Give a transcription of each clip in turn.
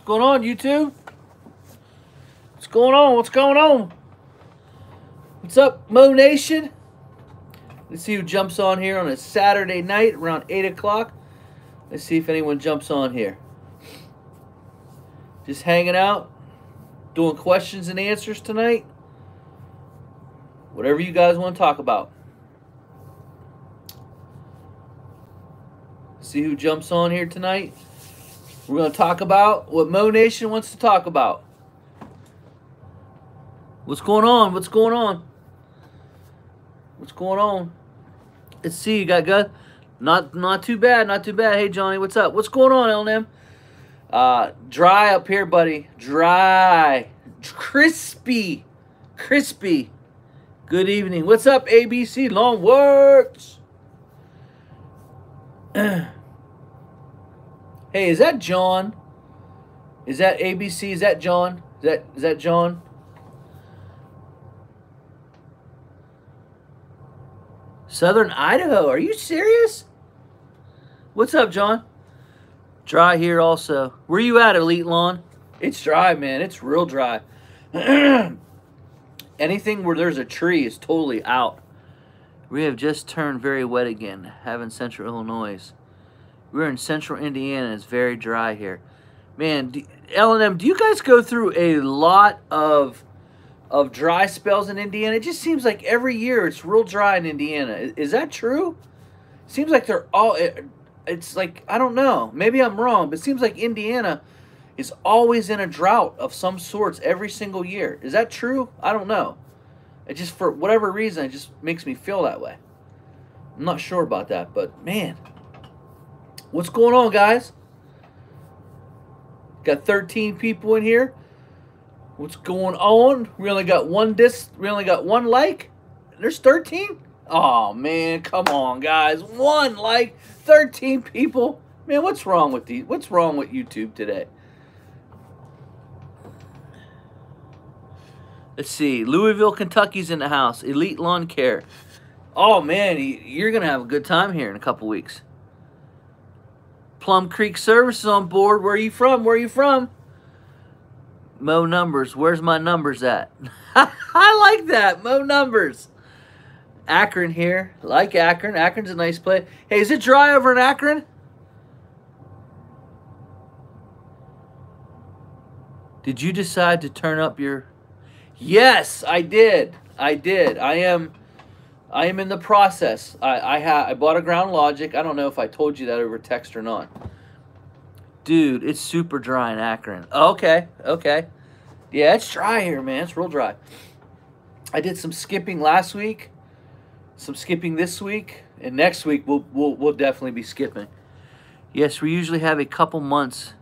What's going on, YouTube? What's going on? What's going on? What's up, Mo Nation? Let's see who jumps on here on a Saturday night around 8 o'clock. Let's see if anyone jumps on here. Just hanging out, doing questions and answers tonight. Whatever you guys want to talk about. See who jumps on here tonight. We're going to talk about what Mo Nation wants to talk about. What's going on? What's going on? What's going on? Let's see. You got good? Not too bad. Not too bad. Hey, Johnny, what's up? What's going on, LNM? Dry up here, buddy. Dry. Crispy. Crispy. Good evening. What's up, ABC Long Works? Hey, is that John? Is that ABC? Is that John? Is that John? Southern Idaho. Are you serious? What's up, John? Dry here also. Where you at, Elite Lawn? It's dry, man. It's real dry. Anything where there's a tree is totally out. We have just turned very wet again, having Central Illinois. We're in Central Indiana. It's very dry here. Man, L&M, do you guys go through a lot of dry spells in Indiana? It just seems like every year it's real dry in Indiana. Is that true? Seems like they're all... It's like, I don't know. Maybe I'm wrong, but it seems like Indiana is always in a drought of some sorts every single year. Is that true? I don't know. It just, for whatever reason, it just makes me feel that way. I'm not sure about that, but man... What's going on, guys? Got 13 people in here. What's going on? We only got one we only got one like. There's 13? Oh man, come on, guys. One like, 13 people. Man, what's wrong with these? What's wrong with YouTube today? Let's see. Louisville, Kentucky's in the house. Elite Lawn Care. Oh man, you're gonna have a good time here in a couple weeks. Plum Creek Services on board. Where are you from? Where are you from? Mo Numbers. Where's my numbers at? I like that. Mo Numbers. Akron here. Like Akron. Akron's a nice place. Hey, is it dry over in Akron? Did you decide to turn up your... Yes, I did. I did. I am in the process. I bought a Ground Logic. I don't know if I told you that over text or not. Dude, it's super dry in Akron. Okay, okay. Yeah, it's dry here, man. It's real dry. I did some skipping last week, some skipping this week, and next week we'll definitely be skipping. Yes, we usually have a couple months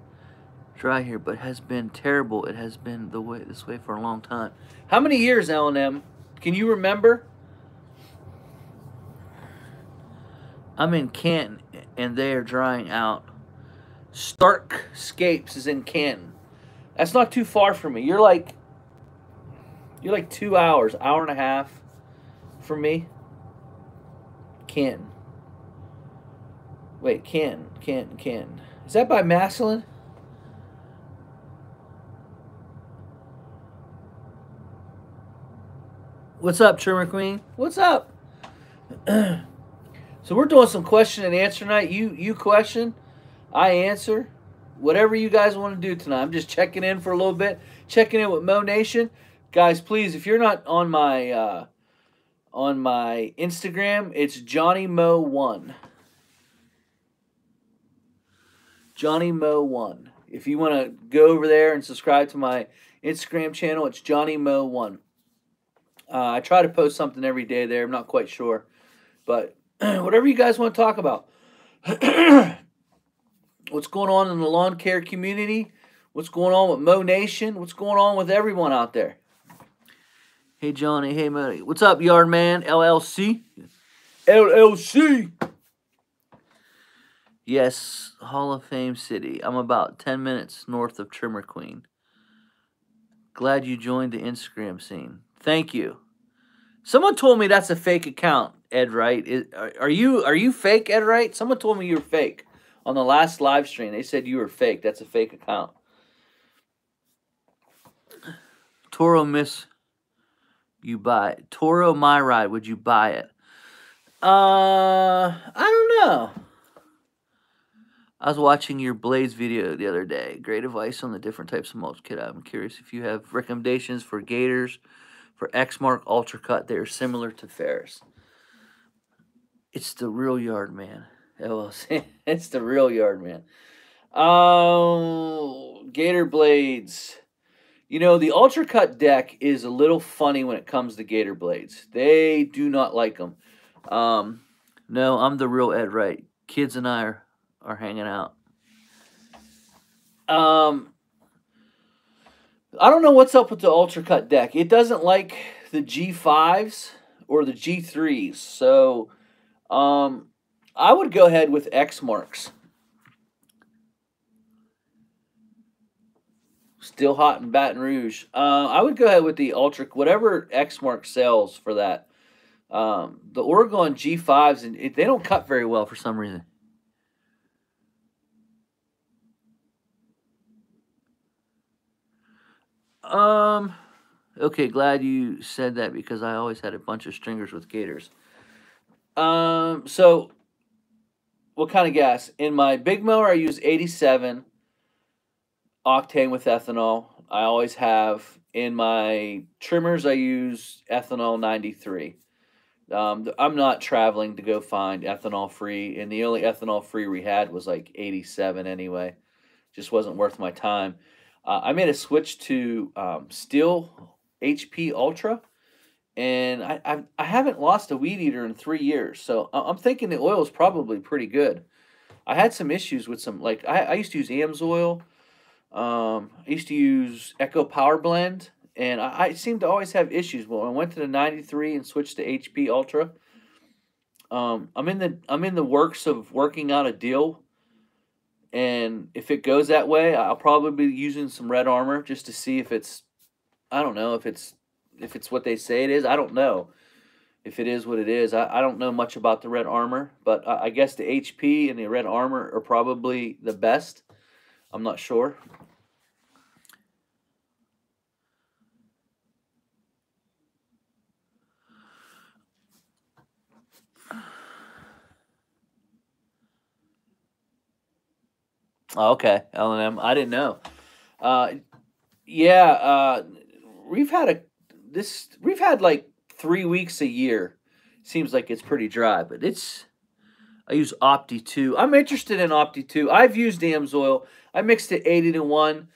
dry here, but it has been terrible. It has been this way for a long time. How many years, L&M? Can you remember? I'm in Canton, and they are drying out. Starkscapes is in Canton. That's not too far from me. You're like 2 hours, hour and a half from me. Canton. Wait, Canton. Is that by Massillon? What's up, Trimmer Queen? What's up? So we're doing some question and answer night. You question, I answer. Whatever you guys want to do tonight. I'm just checking in for a little bit. Checking in with Mo Nation. Guys, please, if you're not on my Instagram, it's JohnnyMo1. JohnnyMo1. If you want to go over there and subscribe to my Instagram channel, it's JohnnyMo1. I try to post something every day there. I'm not quite sure. But whatever you guys want to talk about. What's going on in the lawn care community? What's going on with Mo Nation? What's going on with everyone out there? Hey, Johnny. Hey, Mo. What's up, Yardman? LLC? LLC. Yes, Hall of Fame City. I'm about 10 minutes north of Trimmer Queen. Glad you joined the Instagram scene. Thank you. Someone told me that's a fake account, Ed Wright. Are you fake, Ed Wright? Someone told me you were fake on the last live stream. They said you were fake. That's a fake account. Toro Miss, you buy it. Toro My Ride, would you buy it? I don't know. I was watching your Blaze video the other day. Great advice on the different types of mulch kit. I'm curious if you have recommendations for Gators, for Exmark Ultra Cut. They are similar to Ferris. It's the real yard man. It's the real yard man. Gator blades. You know, the Ultra Cut deck is a little funny when it comes to Gator blades. They do not like them. No, I'm the real Ed Wright. Kids and I are hanging out. I don't know what's up with the Ultra Cut deck. It doesn't like the G5s or the G3s. So, I would go ahead with Exmarks. Still hot in Baton Rouge. I would go ahead with the Ultra, whatever Exmark sells for that. The Oregon G5s, and they don't cut very well for some reason. Okay, glad you said that because I always had a bunch of stringers with Gators. So what kind of gas? In my big mower, I use 87 octane with ethanol. I always have. In my trimmers, I use ethanol 93. I'm not traveling to go find ethanol free, and the only ethanol free we had was like 87 anyway. Just wasn't worth my time. I made a switch to Steel HP Ultra, and I haven't lost a weed eater in 3 years. So I'm thinking the oil is probably pretty good. I had some issues with some, like I used to use AMSOIL. I used to use Echo Power Blend, and I seem to always have issues. Well, I went to the 93 and switched to HP Ultra. I'm in the works of working out a deal, and if it goes that way, I'll probably be using some Red Armor just to see if it's, I don't know if it's what they say it is. I don't know if it is what it is. I don't know much about the Red Armor, but I guess the HP and the Red Armor are probably the best. I'm not sure. Oh, okay, L&M. I didn't know. Yeah, we've had like 3 weeks a year. Seems like it's pretty dry, but I use Opti 2. I'm interested in Opti 2. I've used AMSOIL. I mixed it 80-1.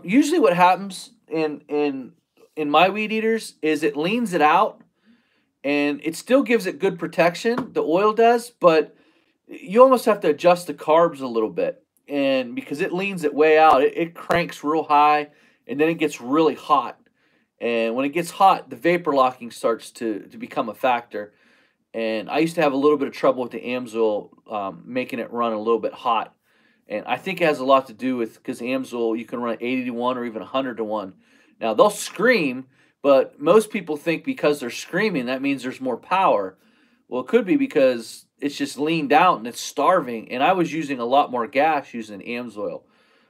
Usually what happens in my weed eaters is it leans it out, and it still gives it good protection. The oil does, but you almost have to adjust the carbs a little bit. And because it leans it way out, it cranks real high, and then it gets really hot. And when it gets hot, the vapor locking starts to become a factor. And I used to have a little bit of trouble with the AMSOIL making it run a little bit hot. And I think it has a lot to do with, because AMSOIL, you can run 80-1 or even 100-1. Now, they'll scream, but most people think because they're screaming, that means there's more power. Well, it could be because it's just leaned out and it's starving. And I was using a lot more gas using AMSOIL.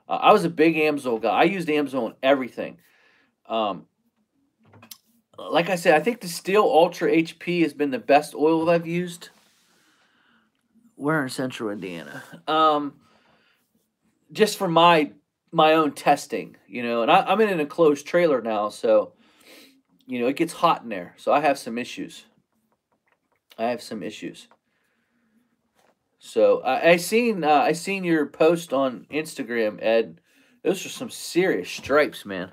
I was a big AMSOIL guy. I used AMSOIL in everything. Like I said, I think the Steel Ultra HP has been the best oil I've used. We're in Central Indiana. Just for my own testing, you know, and I'm in an enclosed trailer now, so, you know, it gets hot in there. So I have some issues. So I seen your post on Instagram, Ed. Those are some serious stripes, man.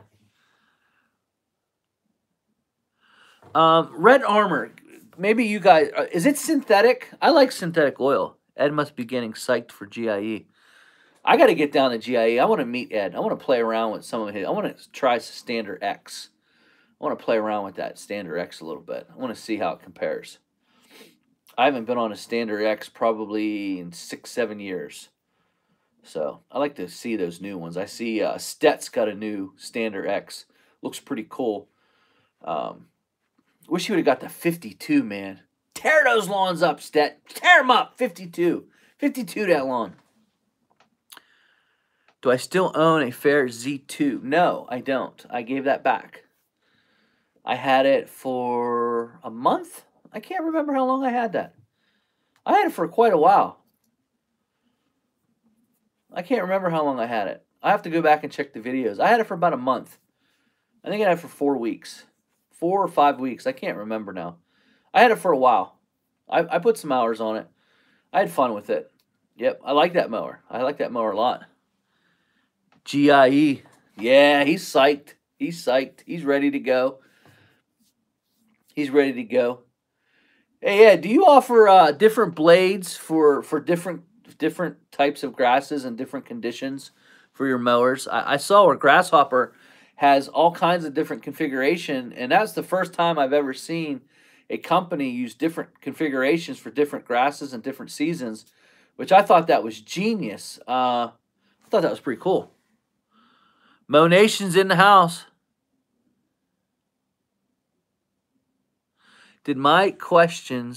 Red Armor. Maybe you guys, is it synthetic? I like synthetic oil. Ed must be getting psyched for GIE. I got to get down to GIE. I want to meet Ed. I want to play around with some of his. I want to try Standard X. I want to play around with that Standard X a little bit. I want to see how it compares. I haven't been on a Standard X probably in 6-7 years. So I like to see those new ones. I see Stet's got a new Standard X. Looks pretty cool. Wish you would have got the 52, man. Tear those lawns up, Stet. Tear them up. 52. 52 that lawn. Do I still own a Fair Z2? No, I don't. I gave that back. I had it for a month. I can't remember how long I had that. I had it for quite a while. I can't remember how long I had it. I have to go back and check the videos. I had it for about a month. I think I had it for 4 weeks. 4 or 5 weeks. I can't remember now. I had it for a while. I put some hours on it. I had fun with it. Yep, I like that mower. I like that mower a lot. GIE. Yeah, he's psyched. He's psyched. He's ready to go. He's ready to go. Hey, yeah, do you offer different blades for different types of grasses and different conditions for your mowers? I saw where Grasshopper has all kinds of different configuration, and that's the first time I've ever seen a company use different configurations for different grasses and different seasons, which I thought that was genius. I thought that was pretty cool. Mo Nation's in the house. Did my question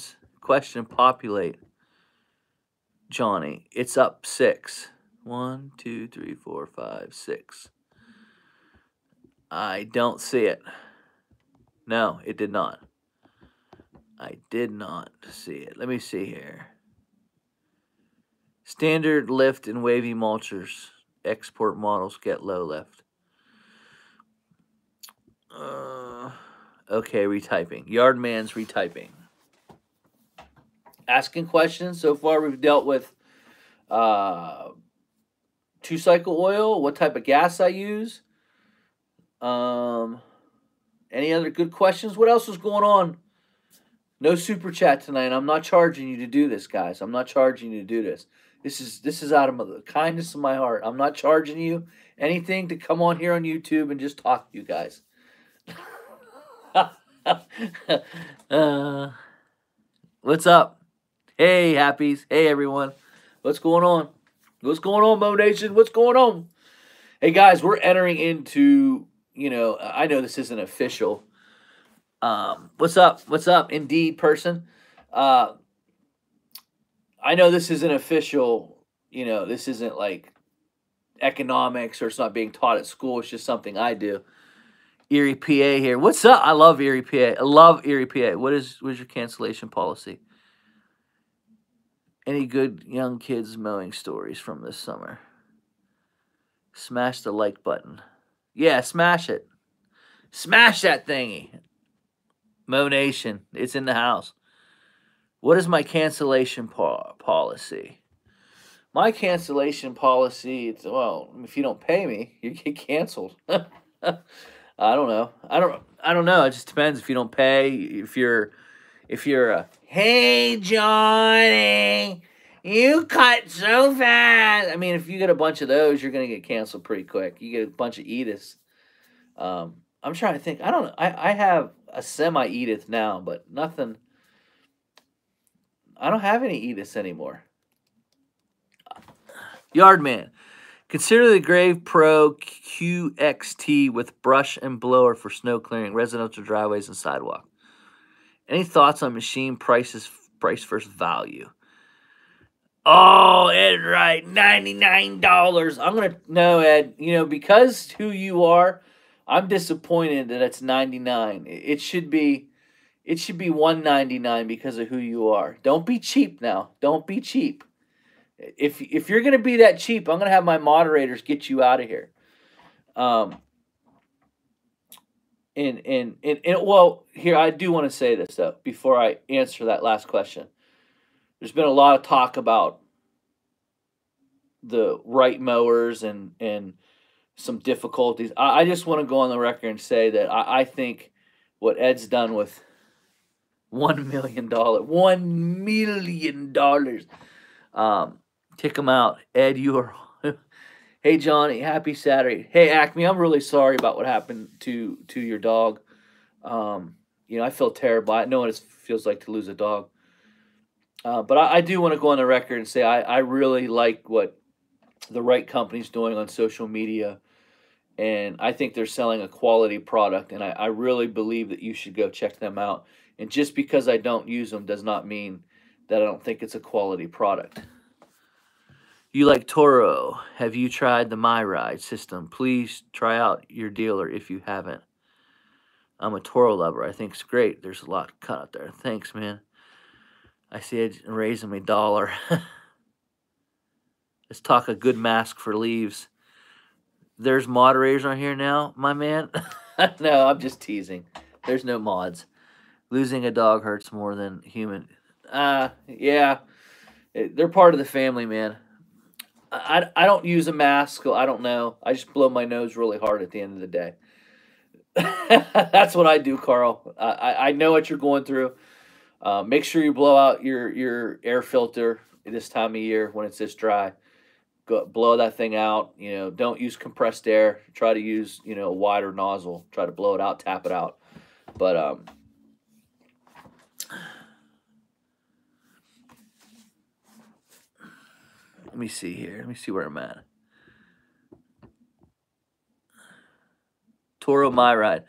populate, Johnny? It's up 6. 1, 2, 3, 4, 5, 6. I don't see it. No, it did not. I did not see it. Let me see here. Standard lift and wavy mulchers. Export models get low lift. Okay, retyping. Yardman's retyping. Asking questions. So far, we've dealt with 2-cycle oil, what type of gas I use. Any other good questions? What else was going on? No super chat tonight. I'm not charging you to do this, guys. I'm not charging you to do this. This is out of the kindness of my heart. I'm not charging you anything to come on here on YouTube and just talk to you guys. What's up? Hey, happies. Hey, everyone. What's going on? What's going on, Mo Nation? What's going on? Hey, guys, we're entering into, I know this isn't official. What's up? What's up, Indeed person? I know this isn't official. This isn't like economics, or it's not being taught at school. It's just something I do. Erie, PA here. What's up? I love Erie, PA. I love Erie, PA. What is your cancellation policy? Any good young kids mowing stories from this summer? Smash the like button. Yeah, smash it. Smash that thingy. Mo Nation, it's in the house. What is my cancellation policy? My cancellation policy, if you don't pay me, you get canceled. I don't know. I don't know. It just depends. If you don't pay, if you're hey Johnny, you cut so fast. I mean, if you get a bunch of those, you're gonna get canceled pretty quick. You get a bunch of Ediths. I'm trying to think. I don't know. I have a semi Edith now, but nothing. I don't have any Ediths anymore. Yardman. Consider the Grave Pro QXT with brush and blower for snow clearing, residential driveways, and sidewalk. Any thoughts on machine price versus value? Oh, Ed, right, $99. No, Ed. Because who you are, I'm disappointed that it's $99. It should be $199 because of who you are. Don't be cheap now. Don't be cheap. If you're gonna be that cheap, I'm gonna have my moderators get you out of here. Well, here I do want to say this though before I answer that last question. There's been a lot of talk about the right mowers and some difficulties. I just want to go on the record and say that I think what Ed's done with $1 million, $1 million. Kick him out. Ed, you are... Hey, Johnny, happy Saturday. Hey, Acme, I'm really sorry about what happened to your dog. I feel terrible. I know what it feels like to lose a dog. But I do want to go on the record and say I really like what the right company's doing on social media. And I think they're selling a quality product. And I really believe that you should go check them out. And just because I don't use them does not mean that I don't think it's a quality product. You like Toro? Have you tried the MyRide system? Please try out your dealer if you haven't. I'm a Toro lover. I think it's great. There's a lot cut out there. Thanks, man. I see it raising me dollar. Let's talk a good mask for leaves. There's moderators on here now, my man. No, I'm just teasing. There's no mods. Losing a dog hurts more than human. Yeah. They're part of the family, man. I don't use a mask, so I don't know. I just blow my nose really hard at the end of the day. That's what I do, Carl. I know what you're going through. Make sure you blow out your air filter this time of year when it's this dry. Go blow that thing out. You know, don't use compressed air. Try to use, you know, a wider nozzle. Try to blow it out, tap it out. But let me see here. Let me see where I'm at. Toro MyRide.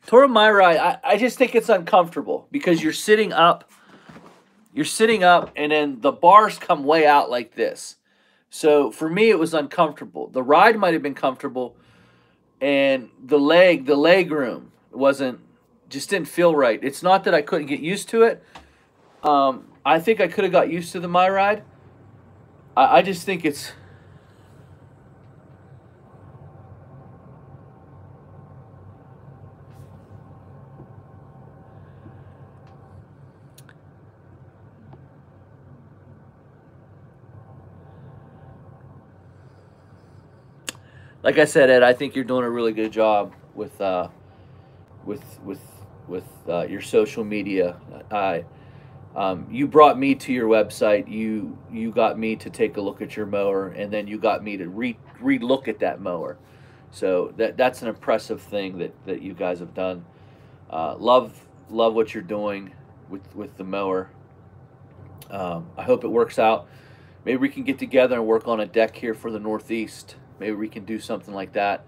Toro MyRide, I just think it's uncomfortable because you're sitting up. You're sitting up, and then the bars come way out like this. So for me, it was uncomfortable. The ride might have been comfortable, and the leg room just didn't feel right. It's not that I couldn't get used to it. I think I could have got used to the MyRide. I just think it's... Like I said, Ed, I think you're doing a really good job with your social media. You brought me to your website. You got me to take a look at your mower, and then you got me to re-look at that mower. So that's an impressive thing that you guys have done. Love what you're doing with the mower. I hope it works out. Maybe we can get together and work on a deck here for the Northeast. Maybe we can do something like that,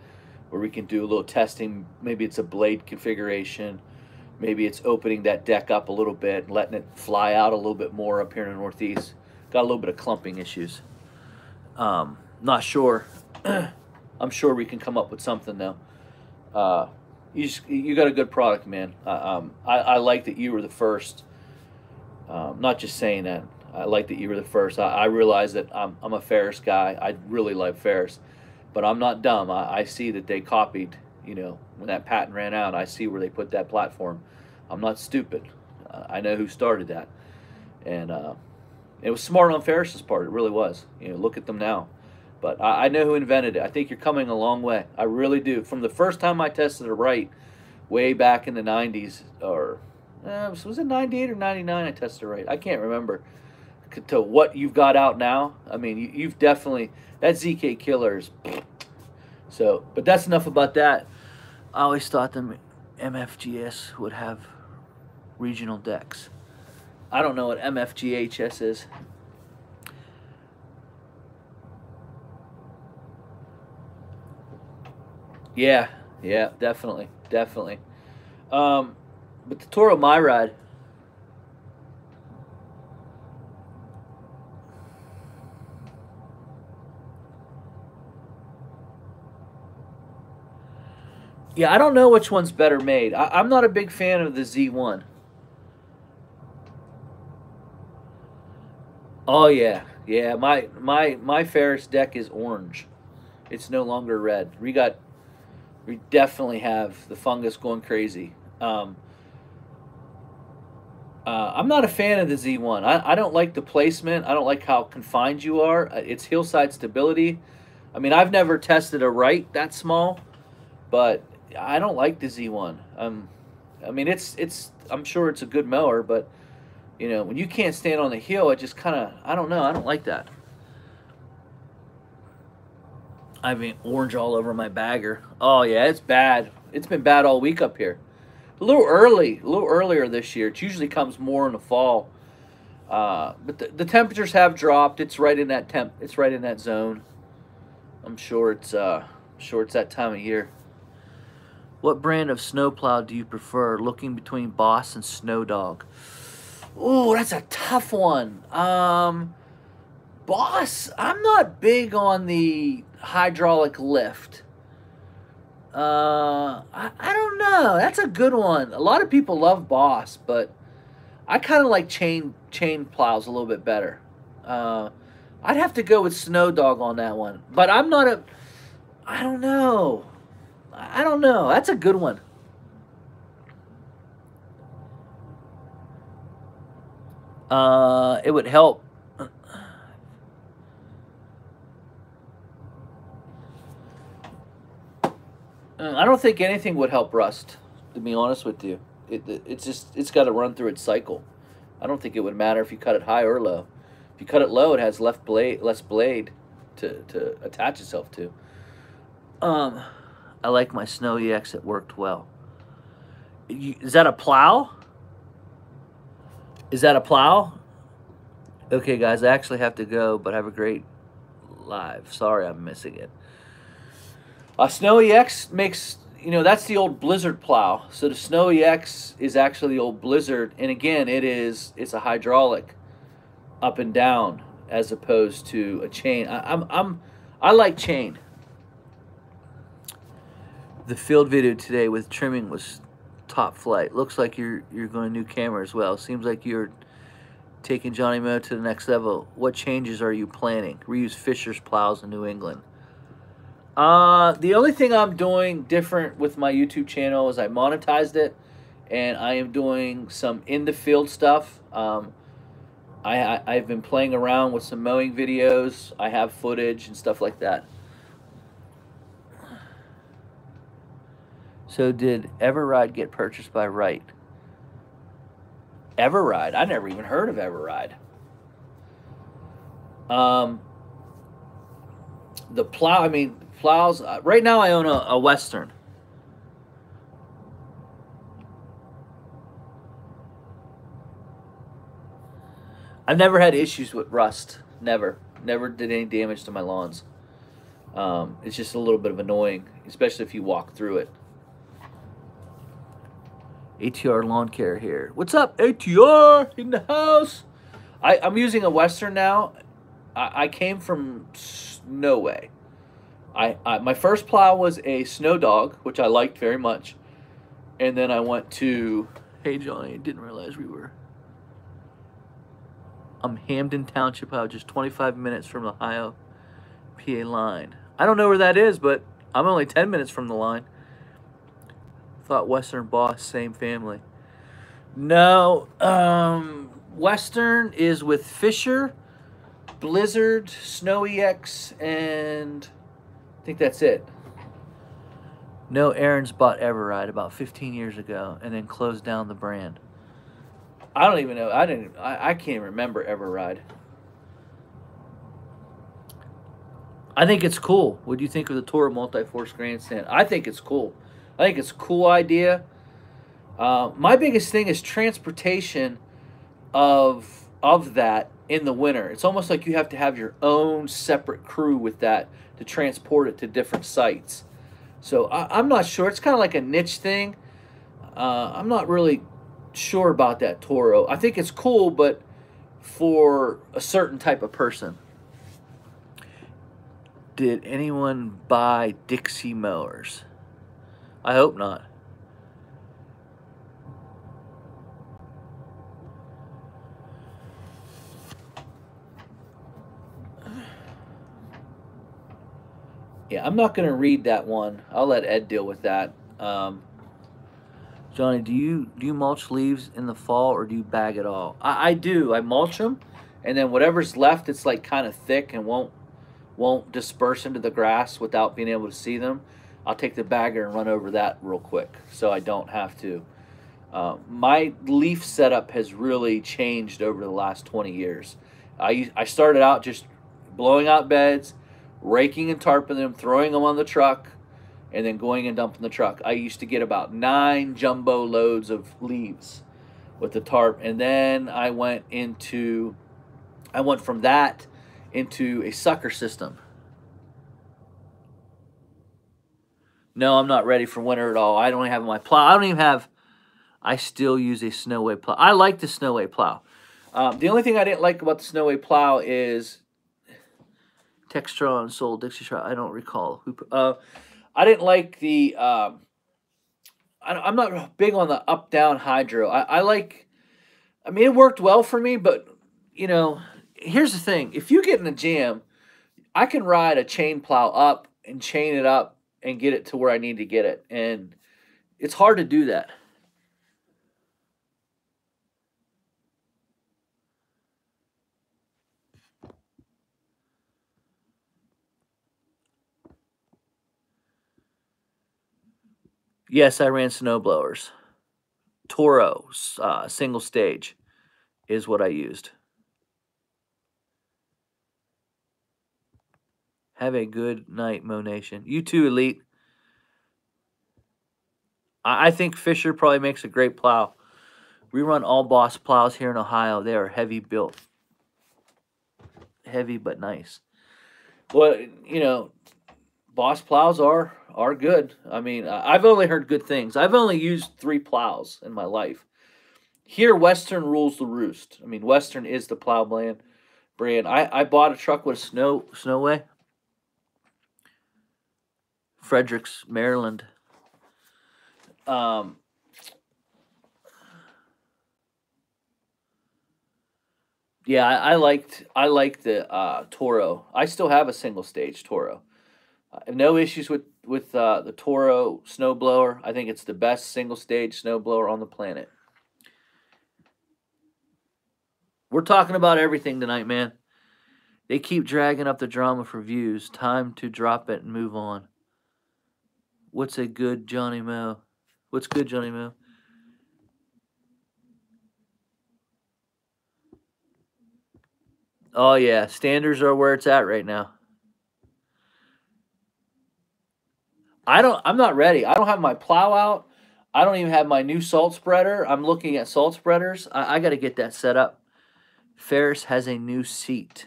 where we can do a little testing. Maybe it's a blade configuration. Maybe it's opening that deck up a little bit and letting it fly out a little bit more up here in the Northeast. Got a little bit of clumping issues. Not sure. I'm sure we can come up with something though. You got a good product, man. I like that you were the first. Not just saying that. I like that you were the first. I realize that I'm a Ferris guy. I really like Ferris. But I'm not dumb. I see that they copied, you know, when that patent ran out. I see where they put that platform. I'm not stupid. I know who started that. And it was smart on Ferris's part. It really was. You know, look at them now. But I know who invented it. I think you're coming a long way. I really do. From the first time I tested a Wright, way back in the 90s, or was it 98 or 99 I tested a Wright? I can't remember. To what you've got out now, I mean, you've definitely... That ZK Killer is... So, but that's enough about that. I always thought the MFGS would have regional decks. I don't know what MFGHS is. Yeah, definitely. But the Toro MyRide... Yeah, I don't know which one's better made. I'm not a big fan of the Z1. Oh yeah. My Ferris deck is orange. It's no longer red. We definitely have the fungus going crazy. I'm not a fan of the Z1. I don't like the placement. I don't like how confined you are. It's hillside stability. I mean, I've never tested a Wright that small, but I don't like the Z1. I mean, I'm sure it's a good mower, but you know, when you can't stand on the hill, it just kind of, I don't know. I don't like that. I mean, orange all over my bagger. Oh yeah, it's bad. It's been bad all week up here. A little earlier this year. It usually comes more in the fall. But the temperatures have dropped. It's right in that It's right in that zone. I'm sure it's that time of year. What brand of snowplow do you prefer? Looking between Boss and Snow Dog. Ooh, that's a tough one. Boss, I'm not big on the hydraulic lift. I don't know. That's a good one. A lot of people love Boss, but I kind of like chain plows a little bit better. Uh, I'd have to go with Snow Dog on that one. But I'm not a. I don't know. I don't know. That's a good one. It would help. I don't think anything would help rust. To be honest with you, it's just it's got to run through its cycle. I don't think it would matter if you cut it high or low. If you cut it low, it has less blade to attach itself to. Um, I like my Snow EX. It worked well. Is that a plow? Is that a plow? Okay, guys, I actually have to go, but have a great live. Sorry, I'm missing it. Snow EX makes, that's the old Blizzard plow. So the Snow EX is actually the old Blizzard, and again, it's a hydraulic up and down as opposed to a chain. I like chain. The field video today with trimming was top flight. Looks like you're going a new camera as well. Seems like you're taking Johnny Mow to the next level. What changes are you planning? Reuse Fisher's plows in New England. The only thing I'm doing different with my YouTube channel is I monetized it, and I am doing some in the field stuff. I've been playing around with some mowing videos. I have footage and stuff like that. So did Everride get purchased by Wright? Everride? I never even heard of Everride. The plow, plows. Right now I own a Western. I've never had issues with rust. Never. Never did any damage to my lawns. It's just a little bit of annoying, especially if you walk through it. ATR Lawn Care here. What's up, ATR in the house? I'm using a Western now. I came from No Way. My first plow was a Snow Dog, which I liked very much. And then I went to, hey Johnny, didn't realize we were. I'm Hamden Township, just 25 minutes from the Ohio PA line. I don't know where that is, but I'm only 10 minutes from the line. Thought Western Boss, same family. No, Western is with Fisher, Blizzard, Snow EX, and I think that's it. No, Aaron's bought Everride about 15 years ago and then closed down the brand. I don't even know. I can't remember Everride. I think it's cool. What do you think of the Toro Multi-Force Grandstand? I think it's cool. I think it's a cool idea. My biggest thing is transportation of that in the winter. It's almost like you have to have your own separate crew with that to transport it to different sites. So I'm not sure. It's kind of like a niche thing. I'm not really sure about that Toro. I think it's cool, but for a certain type of person. Did anyone buy Dixie mowers? I hope not. Yeah, I'm not going to read that one. I'll let Ed deal with that. Johnny, do you mulch leaves in the fall or do you bag it all? I do. I mulch them, and then whatever's left, it's like kind of thick and won't disperse into the grass without being able to see them. I'll take the bagger and run over that real quick so I don't have to. My leaf setup has really changed over the last 20 years. I started out just blowing out beds, raking and tarping them, throwing them on the truck, and then going and dumping the truck. I used to get about 9 jumbo loads of leaves with the tarp, and then I went from that into a sucker system. No, I'm not ready for winter at all. I don't have my plow. I still use a Snowway plow. I like the Snowway plow. The only thing I didn't like about the Snowway plow is Textron sold Dixie Trout. I don't recall. I didn't like the. I'm not big on the up down hydro. I like. I mean, it worked well for me, but you know, here's the thing: if you get in a jam, I can ride a chain plow up and chain it up and get it to where I need to get it, and it's hard to do that. Yes, I ran snow blowers. Toro single stage is what I used. Have a good night, Mo Nation. You too, Elite. I think Fisher probably makes a great plow. We run all Boss plows here in Ohio. They are heavy built, heavy but nice. Well, you know, Boss plows are good. I mean, I've only heard good things. I've only used 3 plows in my life. Here, Western rules the roost. I mean, Western is the plow brand. I bought a truck with a Snowway, Fredericks, Maryland. Um, yeah, I liked the Toro. I still have a single stage Toro. I have no issues with the Toro snowblower. I think it's the best single stage snowblower on the planet. We're talking about everything tonight, man. They keep dragging up the drama for views. Time to drop it and move on. What's a good Johnny Mo? What's good, Johnny Mo? Oh yeah, standards are where it's at right now. I'm not ready. I don't have my plow out. I don't even have my new salt spreader. I'm looking at salt spreaders. I got to get that set up. Ferris has a new seat.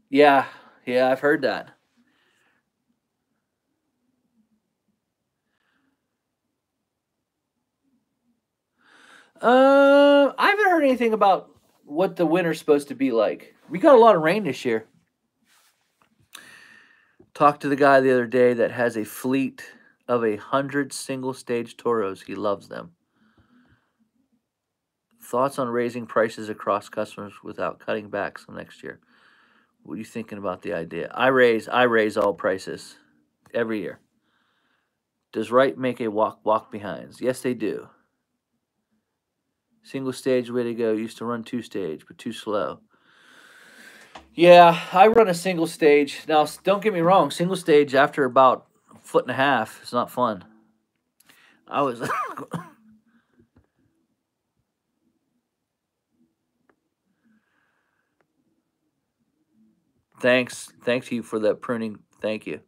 Yeah, yeah, I've heard that. I haven't heard anything about what the winter's supposed to be like. We got a lot of rain this year. Talked to the guy the other day that has a fleet of 100 single stage Toros. He loves them. Thoughts on raising prices across customers without cutting back some next year? What are you thinking about the idea? I raise all prices every year. Does Wright make a walk behinds? Yes, they do. Single stage way to go. Used to run 2 stage, but too slow. Yeah, I run a single stage. Now, don't get me wrong, single stage after about a foot and a half is not fun. I was thanks you for that pruning. Thank you.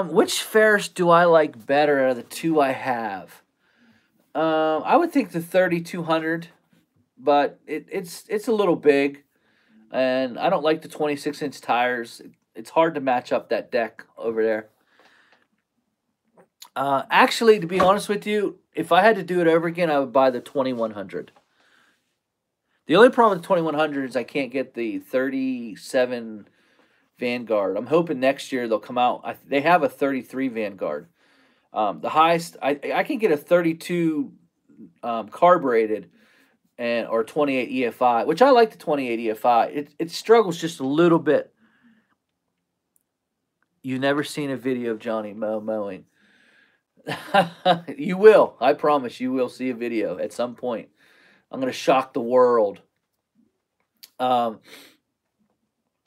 Which Ferris do I like better out of the two I have? I would think the 3200, but it's a little big, and I don't like the 26-inch tires. It's hard to match up that deck over there. Actually, to be honest with you, if I had to do it over again, I would buy the 2100. The only problem with the 2100 is I can't get the 37 Vanguard. I'm hoping next year they'll come out. They have a 33 Vanguard. The highest I can get a 32 carbureted and or 28 EFI, which I like the 28 EFI. It struggles just a little bit. You've never seen a video of Johnny mowing. You will. I promise you will see a video at some point. I'm going to shock the world. Um,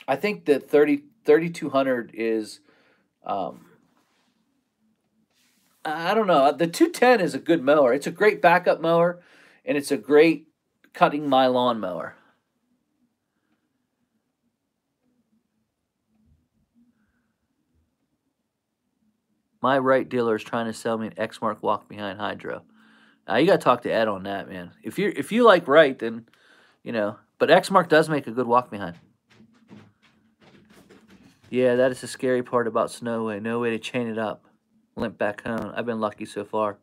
I think that 3200 is, um, I don't know. The 210 is a good mower. It's a great backup mower, and it's a great cutting my lawn mower. My right dealer is trying to sell me an Exmark walk behind hydro. You got to talk to Ed on that, man. If you like right, then But Exmark does make a good walk behind. Yeah, that is the scary part about Snowway. No way to chain it up. Limp back home. I've been lucky so far.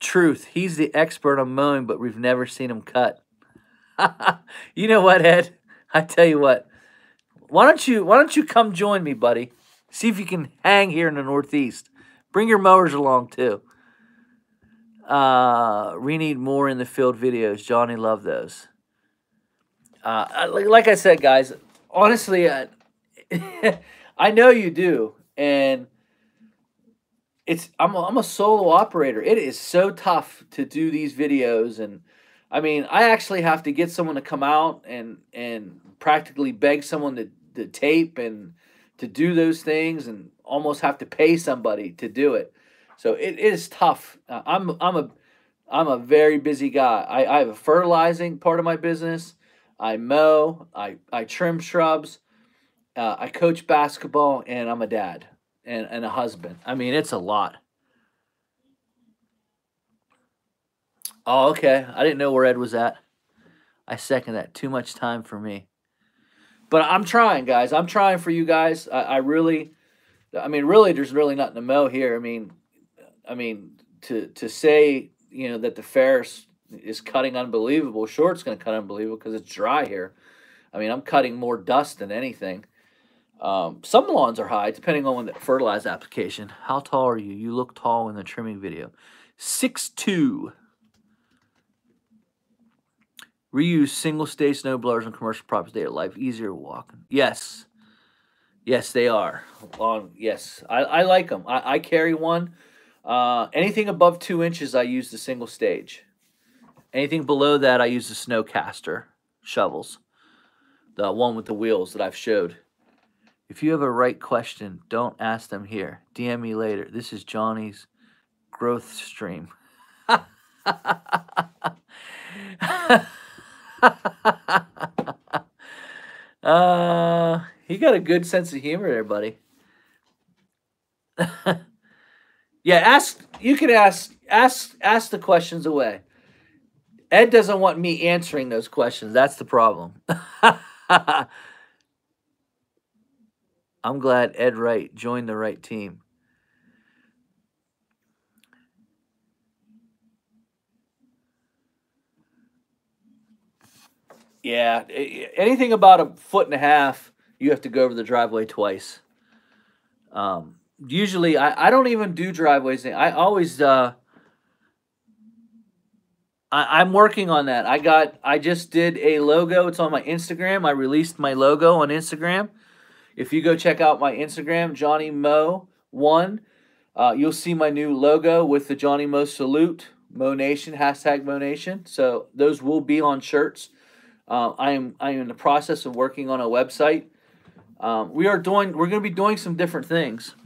Truth. He's the expert on mowing, but we've never seen him cut. You know what, Ed? I tell you what. Why don't you come join me, buddy? See if you can hang here in the Northeast. Bring your mowers along too. We need more in the field videos. Johnny loved those. Like I said, guys, honestly, I know you do, and I'm a solo operator. It is so tough to do these videos, and I mean, I actually have to get someone to come out and practically beg someone to tape and to do those things, and almost have to pay somebody to do it. So it is tough. I'm a very busy guy. I have a fertilizing part of my business. I mow. I trim shrubs. I coach basketball, and I'm a dad and a husband. I mean, it's a lot. Oh, okay. I didn't know where Ed was at. I second that. Too much time for me. But I'm trying, guys. I'm trying for you guys. I mean, really, there's really nothing to mow here. I mean, to say, you know, that the Ferris is cutting unbelievable. Sure, it's going to cut unbelievable because it's dry here. I mean, I'm cutting more dust than anything. Some lawns are high, depending on the fertilizer application. How tall are you? You look tall in the trimming video. 6'2". Reuse single-stage snow blowers on commercial properties. They are life easier walking. Yes. Yes, they are. Yes, I like them. I carry one. Anything above 2 inches, I use the single stage. Anything below that, I use the Snowcaster shovels. The one with the wheels that I've showed. If you have a right question, don't ask them here. DM me later. This is Johnny's growth stream. He got a good sense of humor there, buddy. Yeah, you can ask the questions away. Ed doesn't want me answering those questions. That's the problem. I'm glad Ed Wright joined the right team. Yeah, anything about 1.5 foot, you have to go over the driveway twice. Usually, I don't even do driveways. I always, I'm working on that. I just did a logo. It's on my Instagram. I released my logo on Instagram. If you go check out my Instagram, Johnny Mo 1, you'll see my new logo with the Johnny Mo salute, Mo Nation, hashtag Mo Nation. So those will be on shirts. I am in the process of working on a website. We're going to be doing some different things.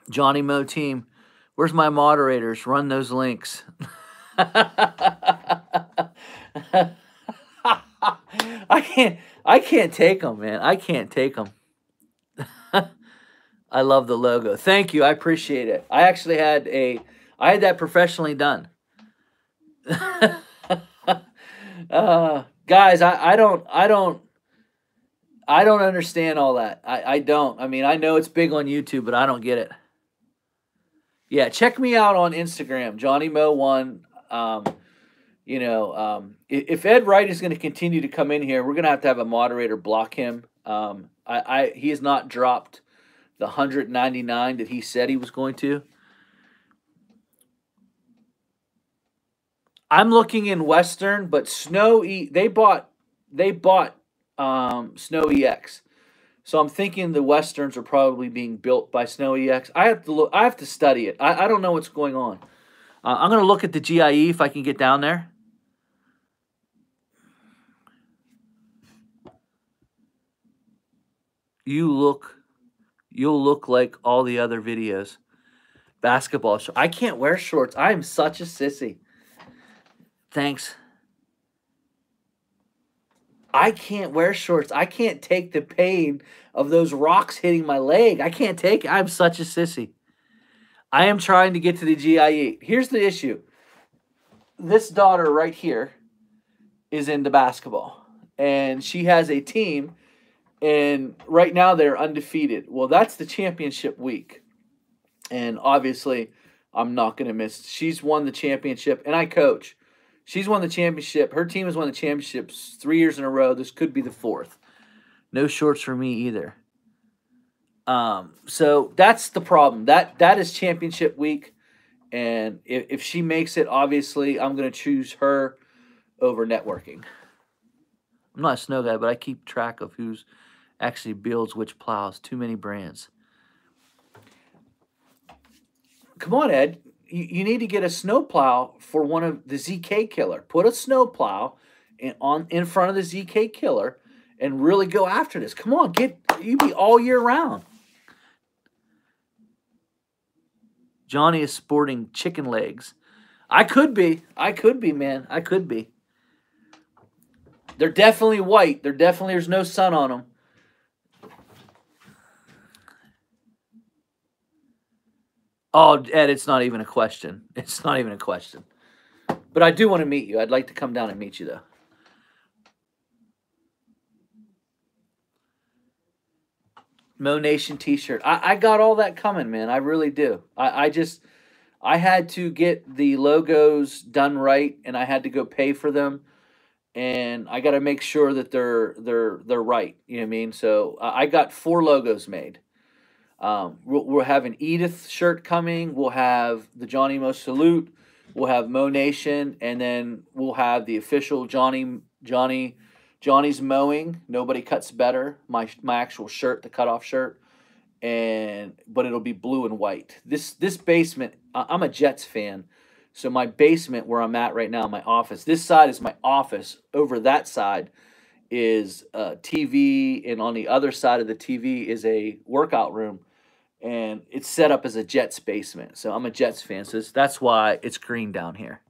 Johnny Mo team, where's my moderators? Run those links. I can't take them, man. I can't take them. I love the logo. Thank you. I appreciate it. I actually had that professionally done. Guys, I don't understand all that. I don't. I mean, I know it's big on YouTube, but I don't get it. Yeah, check me out on Instagram, Johnny Mo 1. If Ed Wright is going to continue to come in here, we're going to have a moderator block him. He has not dropped the 199 that he said he was going to. I'm looking in Western, but they bought Snow EX. So I'm thinking the Westerns are probably being built by Snow EX. I have to look. I have to study it. I don't know what's going on. I'm going to look at the GIE if I can get down there. You'll look like all the other videos. Basketball shorts. I can't wear shorts. I am such a sissy. Thanks. I can't wear shorts. I can't take the pain of those rocks hitting my leg. I can't take it. I'm such a sissy. I am trying to get to the GIE. Here's the issue. This daughter right here is into basketball. And she has a team. And right now they're undefeated. Well, that's the championship week. And obviously, I'm not going to miss. She's won the championship, and I coach. She's won the championship. Her team has won the championships 3 years in a row. This could be the fourth. No shorts for me either. So that's the problem. That is championship week, and if she makes it, obviously I'm going to choose her over networking. I'm not a snow guy, but I keep track of who's actually builds which plows. Too many brands. Come on, Ed. You need to get a snow plow for one of the ZK Killer. Put a snow plow in front of the ZK Killer and really go after this. Come on, you be all year round. Johnny is sporting chicken legs. I could be, man. I could be. They're definitely white. There's no sun on them. Oh, Ed, it's not even a question. It's not even a question. But I do want to meet you. I'd like to come down and meet you, though. Mo Nation t-shirt. I got all that coming, man. I really do. I had to get the logos done right, and I had to go pay for them. And I got to make sure that they're right. You know what I mean? So I got 4 logos made. We'll have an Edith shirt coming. We'll have the Johnny Mo salute. We'll have Mo Nation, and then we'll have the official Johnny's mowing. Nobody cuts better. My actual shirt, the cutoff shirt, but it'll be blue and white. This basement. I'm a Jets fan. So my basement where I'm at right now, my office, this side is my office. Over that side is a TV, and on the other side of the TV is a workout room, and it's set up as a Jets basement. So I'm a Jets fan, so that's why it's green down here.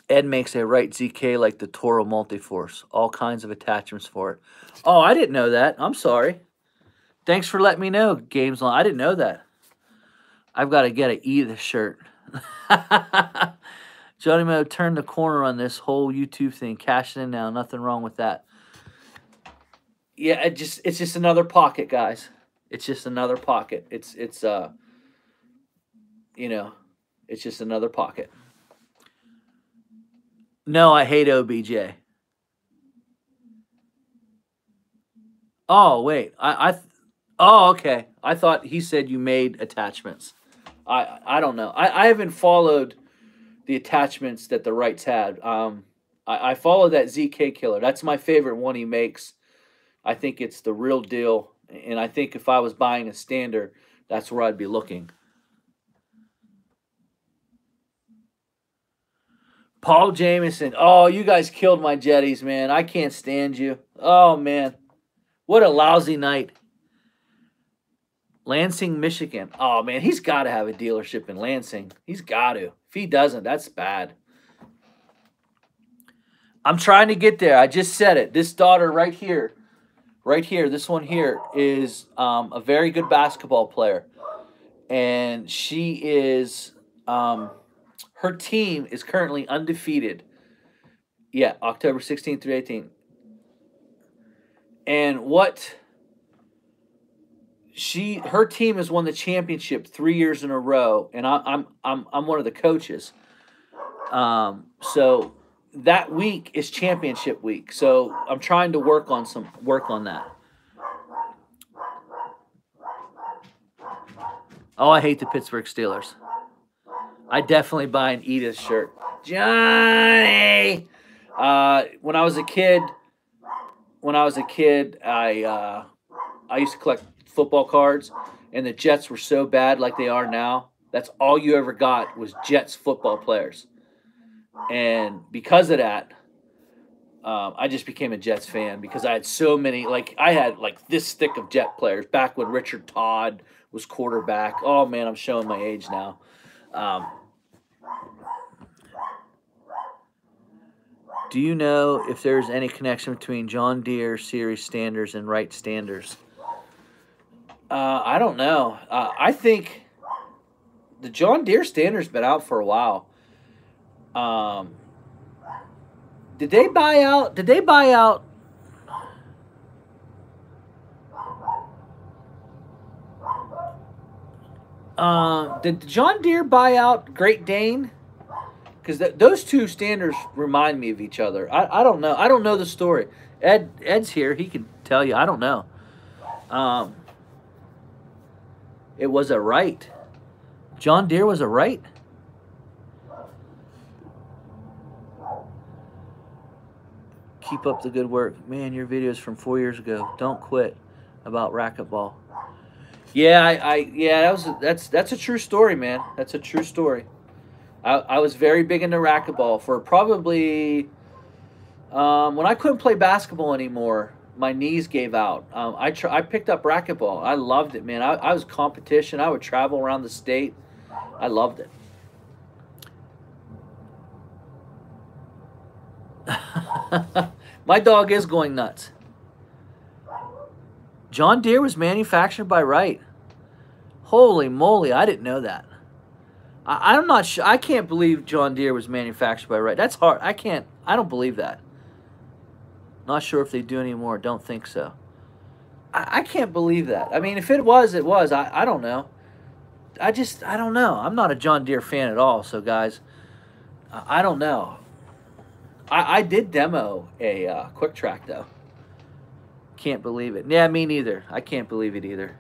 Ed makes a right ZK like the Toro Multiforce. All kinds of attachments for it. Oh, I didn't know that. I'm sorry. Thanks for letting me know, Games Long. I didn't know that. I've got to get an Edith shirt. Johnny Mo turned the corner on this whole YouTube thing. Cashing in now. Nothing wrong with that. Yeah, it's just another pocket, guys. It's just another pocket. It's just another pocket. No, I hate OBJ. Oh, wait. Oh, okay. I thought he said you made attachments. I don't know. I haven't followed the attachments that the Wrights had. I follow that ZK Killer. That's my favorite one he makes. I think it's the real deal. And I think if I was buying a standard, that's where I'd be looking. Paul Jameson. Oh, you guys killed my Jetties, man. I can't stand you. Oh, man. What a lousy night. Lansing, Michigan. Oh, man, he's got to have a dealership in Lansing. He's got to. If he doesn't, that's bad. I'm trying to get there. I just said it. This daughter right here, this one here, is a very good basketball player. And she is, her team is currently undefeated. Yeah, October 16th through 18th. And her team has won the championship 3 years in a row, and I'm one of the coaches. So that week is championship week. So I'm trying to work on that. Oh, I hate the Pittsburgh Steelers. I definitely buy an Edith shirt. Johnny. When I was a kid, I used to collect football cards, and the Jets were so bad like they are now. That's all you ever got was Jets football players. And because of that, I just became a Jets fan because I had so many. Like, I had like this thick of Jet players back when Richard Todd was quarterback. Oh, man, I'm showing my age now. Do you know if there's any connection between John Deere series standards and Wright standards? I don't know. I think the John Deere standard's been out for a while. Did they buy out? Did John Deere buy out Great Dane? Because those two standards remind me of each other. I don't know. I don't know the story. Ed's here. He can tell you. I don't know. Um, it was a right. John Deere was a right. Keep up the good work, man. Your videos from 4 years ago. Don't quit about racquetball. Yeah, yeah. That's a true story, man. That's a true story. I was very big into racquetball for probably when I couldn't play basketball anymore. My knees gave out. I picked up racquetball. I loved it, man. I was competition. I would travel around the state. I loved it. My dog is going nuts. John Deere was manufactured by Wright. Holy moly, I didn't know that. I'm not sure. I can't believe John Deere was manufactured by Wright. That's hard. I don't believe that. Not sure if they do anymore. Don't think so. I can't believe that. I mean, if it was, it was. I don't know. I don't know. I'm not a John Deere fan at all. So, guys, I don't know. I did demo a Quick Track, though. Can't believe it. Yeah, me neither. I can't believe it either.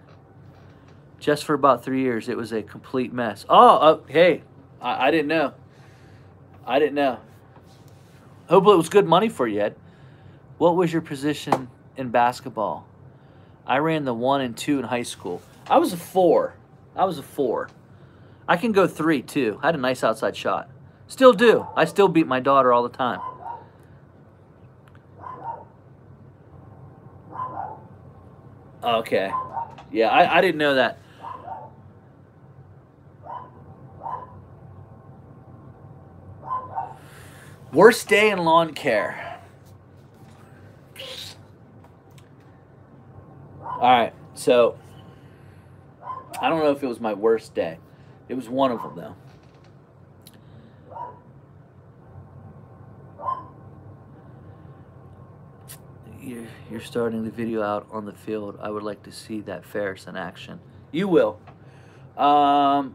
Just for about 3 years, it was a complete mess. Oh, hey, I didn't know. I didn't know. Hopefully it was good money for you, Ed. What was your position in basketball? I ran the 1 and 2 in high school. I was a 4. I was a 4. I can go 3, too. I had a nice outside shot. Still do. I still beat my daughter all the time. Okay. Yeah, I didn't know that. Worst day in lawn care. All right, so I don't know if it was my worst day. It was one of them, though. You're starting the video out on the field. I would like to see that Ferris in action. You will. It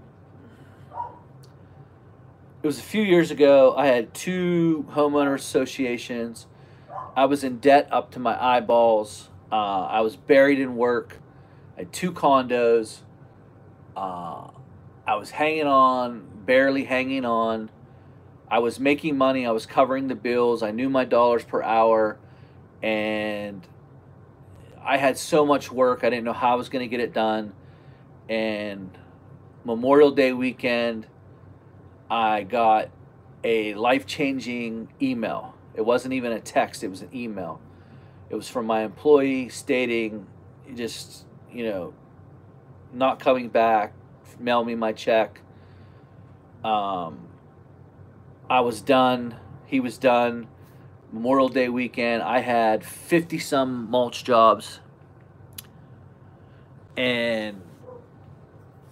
was a few years ago. I had 2 homeowner associations. I was in debt up to my eyeballs. I was buried in work. I had 2 condos. I was hanging on, barely hanging on. I was making money. I was covering the bills. I knew my dollars per hour. And I had so much work. I didn't know how I was going to get it done. And Memorial Day weekend, I got a life-changing email. It wasn't even a text. It was an email. It was from my employee stating, just, not coming back, mail me my check. I was done. He was done. Memorial Day weekend, I had 50-some mulch jobs. And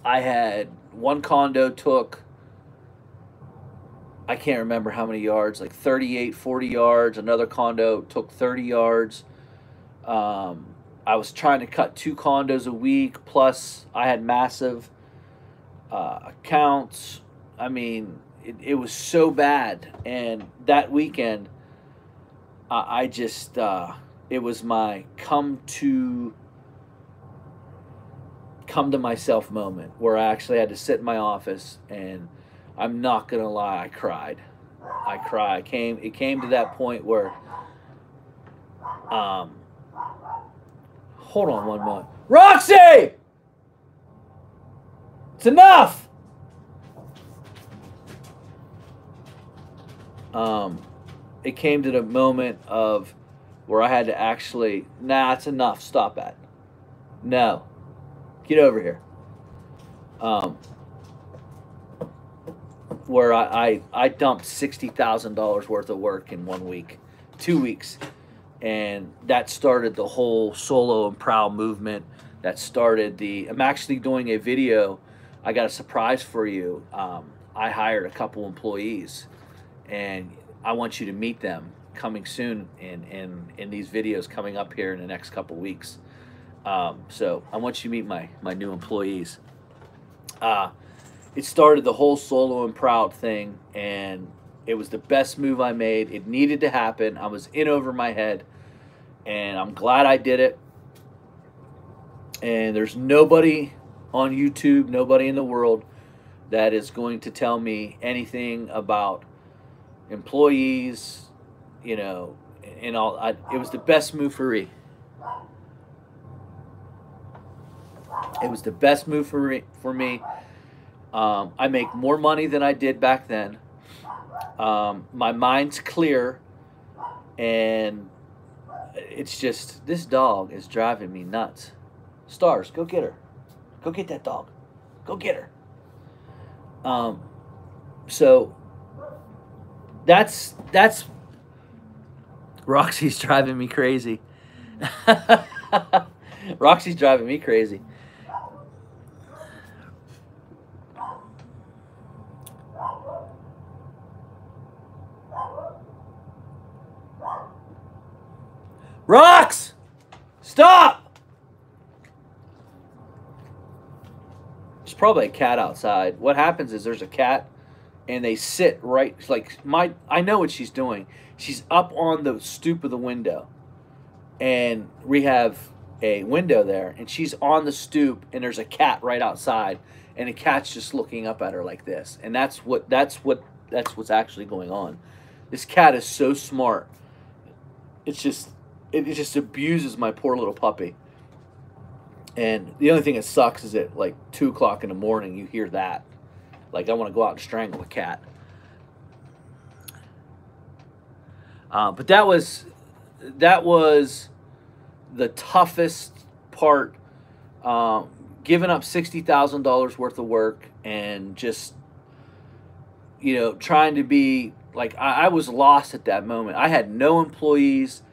I had one condo took, I can't remember how many yards, like 38, 40 yards. Another condo took 30 yards. I was trying to cut 2 condos a week, plus I had massive accounts. I mean, it was so bad. And that weekend, I just, it was my come to myself moment where I actually had to sit in my office, and I'm not going to lie, I cried. It came to that point where, hold on one moment. Roxy! It's enough! It came to the moment of where I had to actually, nah, it's enough. Stop that. No. Get over here. Where I dumped $60,000 worth of work in 1 week, 2 weeks. And that started the whole Solo and Proud movement. That started I'm actually doing a video. I got a surprise for you. I hired a couple employees, and I want you to meet them coming soon in these videos coming up here in the next couple weeks. So I want you to meet my new employees. It started the whole Solo and Proud thing, and it was the best move I made. It needed to happen. I was in over my head, and I'm glad I did it. And there's nobody on YouTube, nobody in the world that is going to tell me anything about employees, you know, and all. It was the best move for me. It was the best move for me. I make more money than I did back then. My mind's clear, and it's just this dog is driving me nuts. Stars, go get her. Go get that dog. Go get her. So that's Roxy's driving me crazy. Roxy's driving me crazy. Rox! Stop! There's probably a cat outside. What happens is there's a cat and they sit right like I know what she's doing. She's up on the stoop of the window. And we have a window there and she's on the stoop and there's a cat right outside and the cat's just looking up at her like this. And that's what's actually going on. This cat is so smart. It just abuses my poor little puppy. And the only thing that sucks is at like 2 o'clock in the morning you hear that. Like I want to go out and strangle a cat. But that was the toughest part. Giving up $60,000 worth of work and just, you know, trying to be like I was lost at that moment. I had no employees.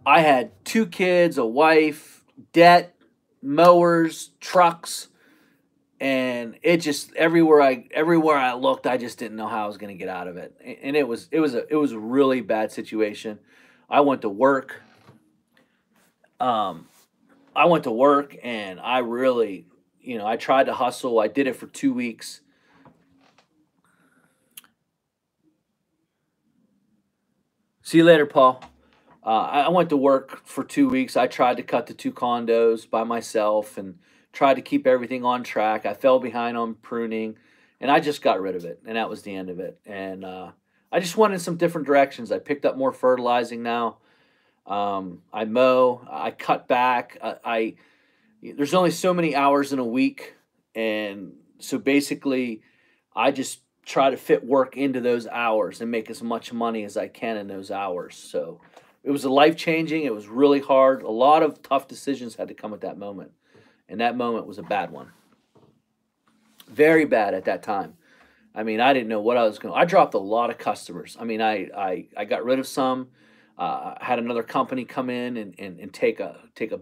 I had 2 kids, a wife, debt, mowers, trucks, and it just everywhere I looked, I just didn't know how I was going to get out of it. And it was a really bad situation. I went to work. I went to work and I really, you know, I tried to hustle. I did it for 2 weeks. See you later, Paul. I went to work for 2 weeks. I tried to cut the 2 condos by myself and tried to keep everything on track. I fell behind on pruning, and I just got rid of it, and that was the end of it. And I just went in some different directions. I picked up more fertilizing now. I mow. I cut back. There's only so many hours in a week, and so basically, I just try to fit work into those hours and make as much money as I can in those hours. So it was a life-changing. It was really hard. A lot of tough decisions had to come at that moment. And that moment was a bad one. Very bad at that time. I mean, I didn't know what I was going to. I dropped a lot of customers. I mean, I got rid of some. Had another company come in and take a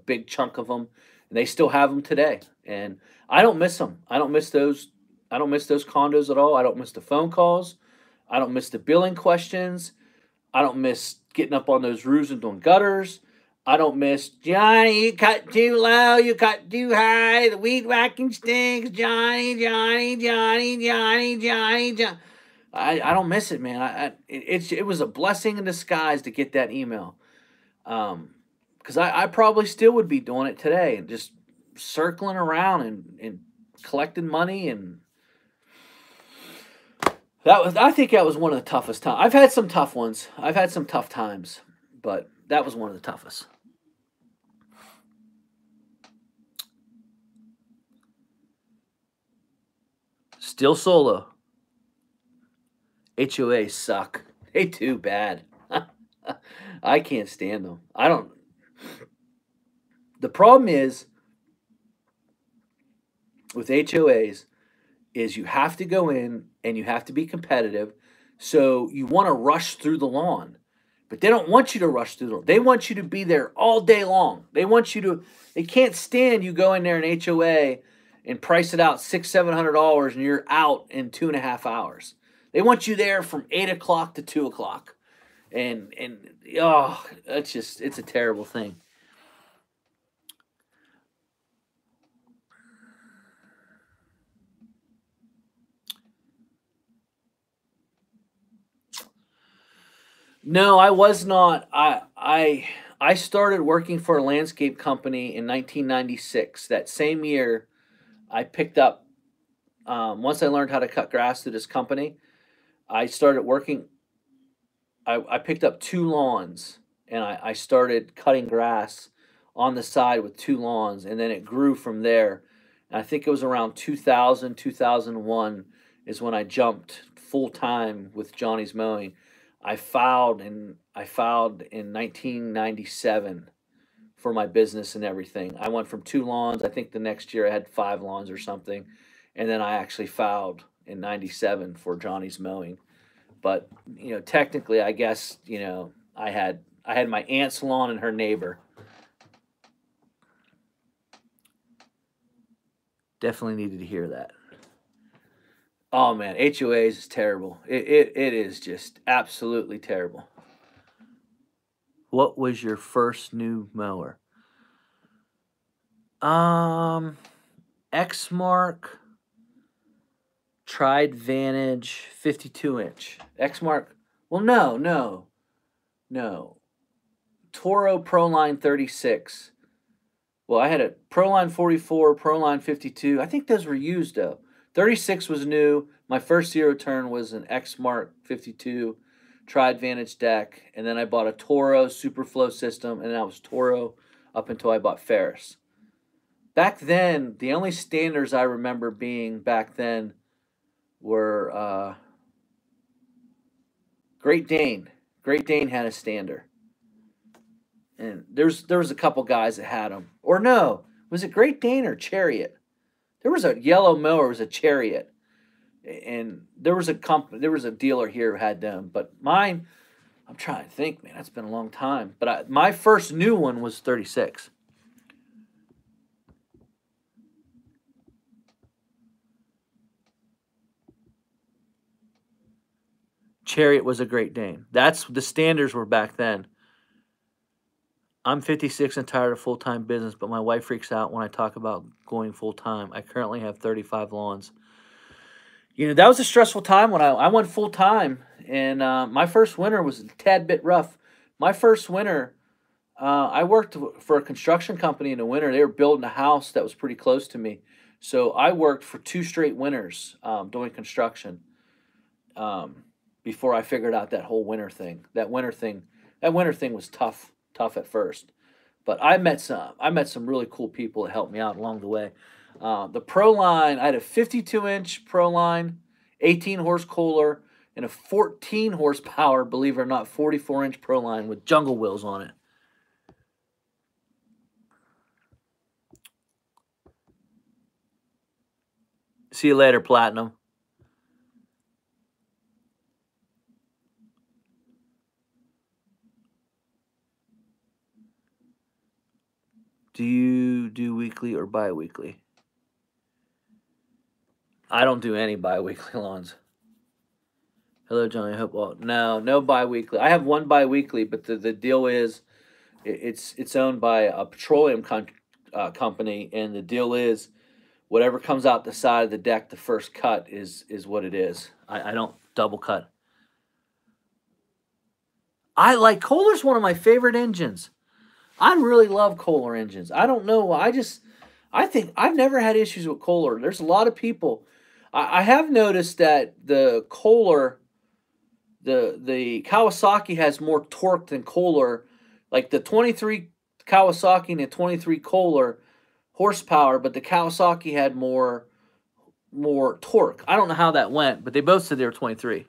big chunk of them. And they still have them today. And I don't miss them. I don't miss those condos at all. I don't miss the phone calls. I don't miss the billing questions. I don't miss getting up on those roofs and doing gutters. I don't miss, Johnny, you cut too low, you cut too high, the weed whacking stinks, Johnny. I don't miss it, man. It was a blessing in disguise to get that email. Because I probably still would be doing it today and just circling around and collecting money. And I think that was one of the toughest times. I've had some tough ones. I've had some tough times, but that was one of the toughest. Still solo. HOA suck. They too bad. I can't stand them. I don't. The problem is with HOAs is you have to go in and you have to be competitive. So you want to rush through the lawn. But they don't want you to rush through the lawn. They want you to be there all day long. They can't stand you go in there in HOA and price it out $600-700 and you're out in 2.5 hours. They want you there from 8 o'clock to 2 o'clock. And it's a terrible thing. No, I was not. I started working for a landscape company in 1996. That same year, I picked up. Once I learned how to cut grass through this company, I started working. I picked up two lawns, and I started cutting grass on the side with two lawns, and then it grew from there. And I think it was around 2000, 2001 is when I jumped full time with Johnny's Mowing. I filed in 1997 for my business and everything. I went from two lawns. I think the next year I had five lawns or something, and then I actually filed in '97 for Johnny's Mowing. But technically, I guess I had my aunt's lawn and her neighbor. Definitely needed to hear that. Oh man, HOAs is terrible. It is just absolutely terrible. What was your first new mower? Um, Exmark Tried Vantage 52-inch. Exmark. Well, no. Toro Proline 36. Well, I had a Proline 44, Proline 52. I think those were used though. 36 was new. My first zero turn was an Exmark 52 Tried Vantage deck, and then I bought a Toro Superflow system, and then I was Toro up until I bought Ferris. Back then, the only standards I remember being back then were Great Dane. Great Dane had a stander, and there was a couple guys that had them. Or no, was it Great Dane or Chariot? There was a yellow mower, it was a Chariot, and there was a dealer here who had them. But mine, I'm trying to think, man, that's been a long time. But my first new one was 36. Chariot was a Great Dane. That's the standards were back then. I'm 56 and tired of full time business, but my wife freaks out when I talk about going full time. I currently have 35 lawns. That was a stressful time when I went full time, and my first winter was a tad bit rough. My first winter, I worked for a construction company in the winter. They were building a house that was pretty close to me. So I worked for two straight winters doing construction before I figured out that whole winter thing. That winter thing was tough at first. But I met some really cool people that helped me out along the way. The Proline, I had a 52-inch Proline, 18 horse Kohler, and a 14 horsepower, believe it or not, 44-inch Proline with jungle wheels on it. See you later, Platinum. Do you do weekly or bi-weekly? I don't do any bi-weekly lawns. Hello, Johnny. I hope no bi-weekly. I have one bi-weekly, but the deal is it's owned by a petroleum company, and the deal is whatever comes out the side of the deck, the first cut is what it is. I don't double cut. I like Kohler's one of my favorite engines. I really love Kohler engines. I don't know. I think I've never had issues with Kohler. There's a lot of people. I have noticed that the Kohler, the Kawasaki has more torque than Kohler. Like the 23 Kawasaki and the 23 Kohler horsepower, but the Kawasaki had more torque. I don't know how that went, but they both said they were 23.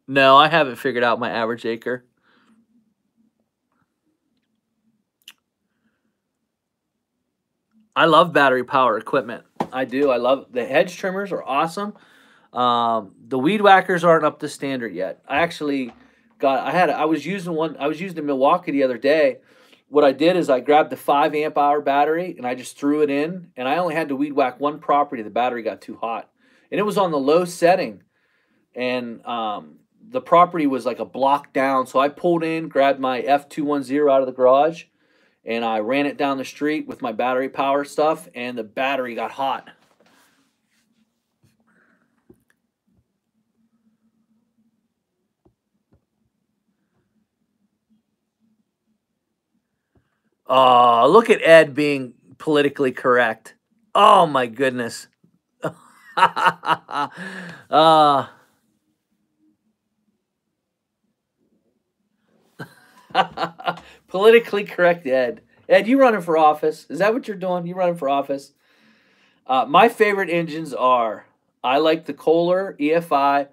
No, I haven't figured out my average acre. I love battery power equipment. I do. I love the hedge trimmers are awesome. The weed whackers aren't up to standard yet. I was using one. I was using in Milwaukee the other day. What I did is I grabbed the 5 amp hour battery and I just threw it in, and I only had to weed whack one property. The battery got too hot, and it was on the low setting, and the property was like a block down. So I pulled in, grabbed my F210 out of the garage, and I ran it down the street with my battery power stuff, and the battery got hot. Oh, look at Ed being politically correct. Oh my goodness. uh, politically correct Ed. Ed, you running for office? Is that what you're doing? You running for office? My favorite engines are, I like the Kohler EFI,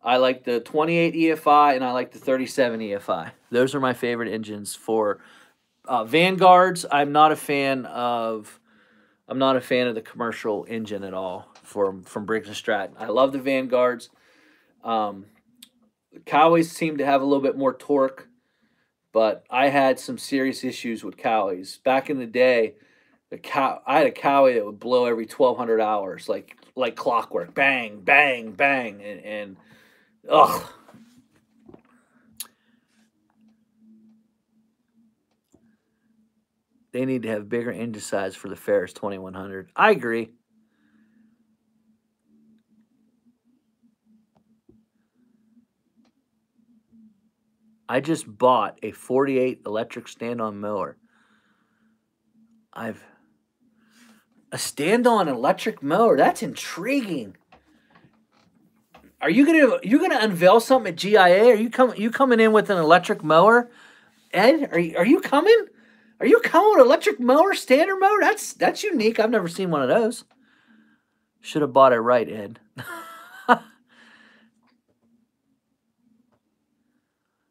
I like the 28 EFI, and I like the 37 EFI. Those are my favorite engines for Vanguards. I'm not a fan of the commercial engine at all from Briggs and Stratton. I love the Vanguards. Um, Cowies seem to have a little bit more torque, but I had some serious issues with Cowies back in the day. I had a Cowie that would blow every 1,200 hours, like clockwork, bang, bang, bang, and ugh. They need to have bigger engine size for the Ferris 2100. I agree. I just bought a 48 electric stand-on mower. A stand-on electric mower. That's intriguing. Are you gonna unveil something at GIA? Are you coming in with an electric mower, Ed? Are you coming? Are you coming with an electric mower, standard mower? That's unique. I've never seen one of those. Should have bought it right, Ed.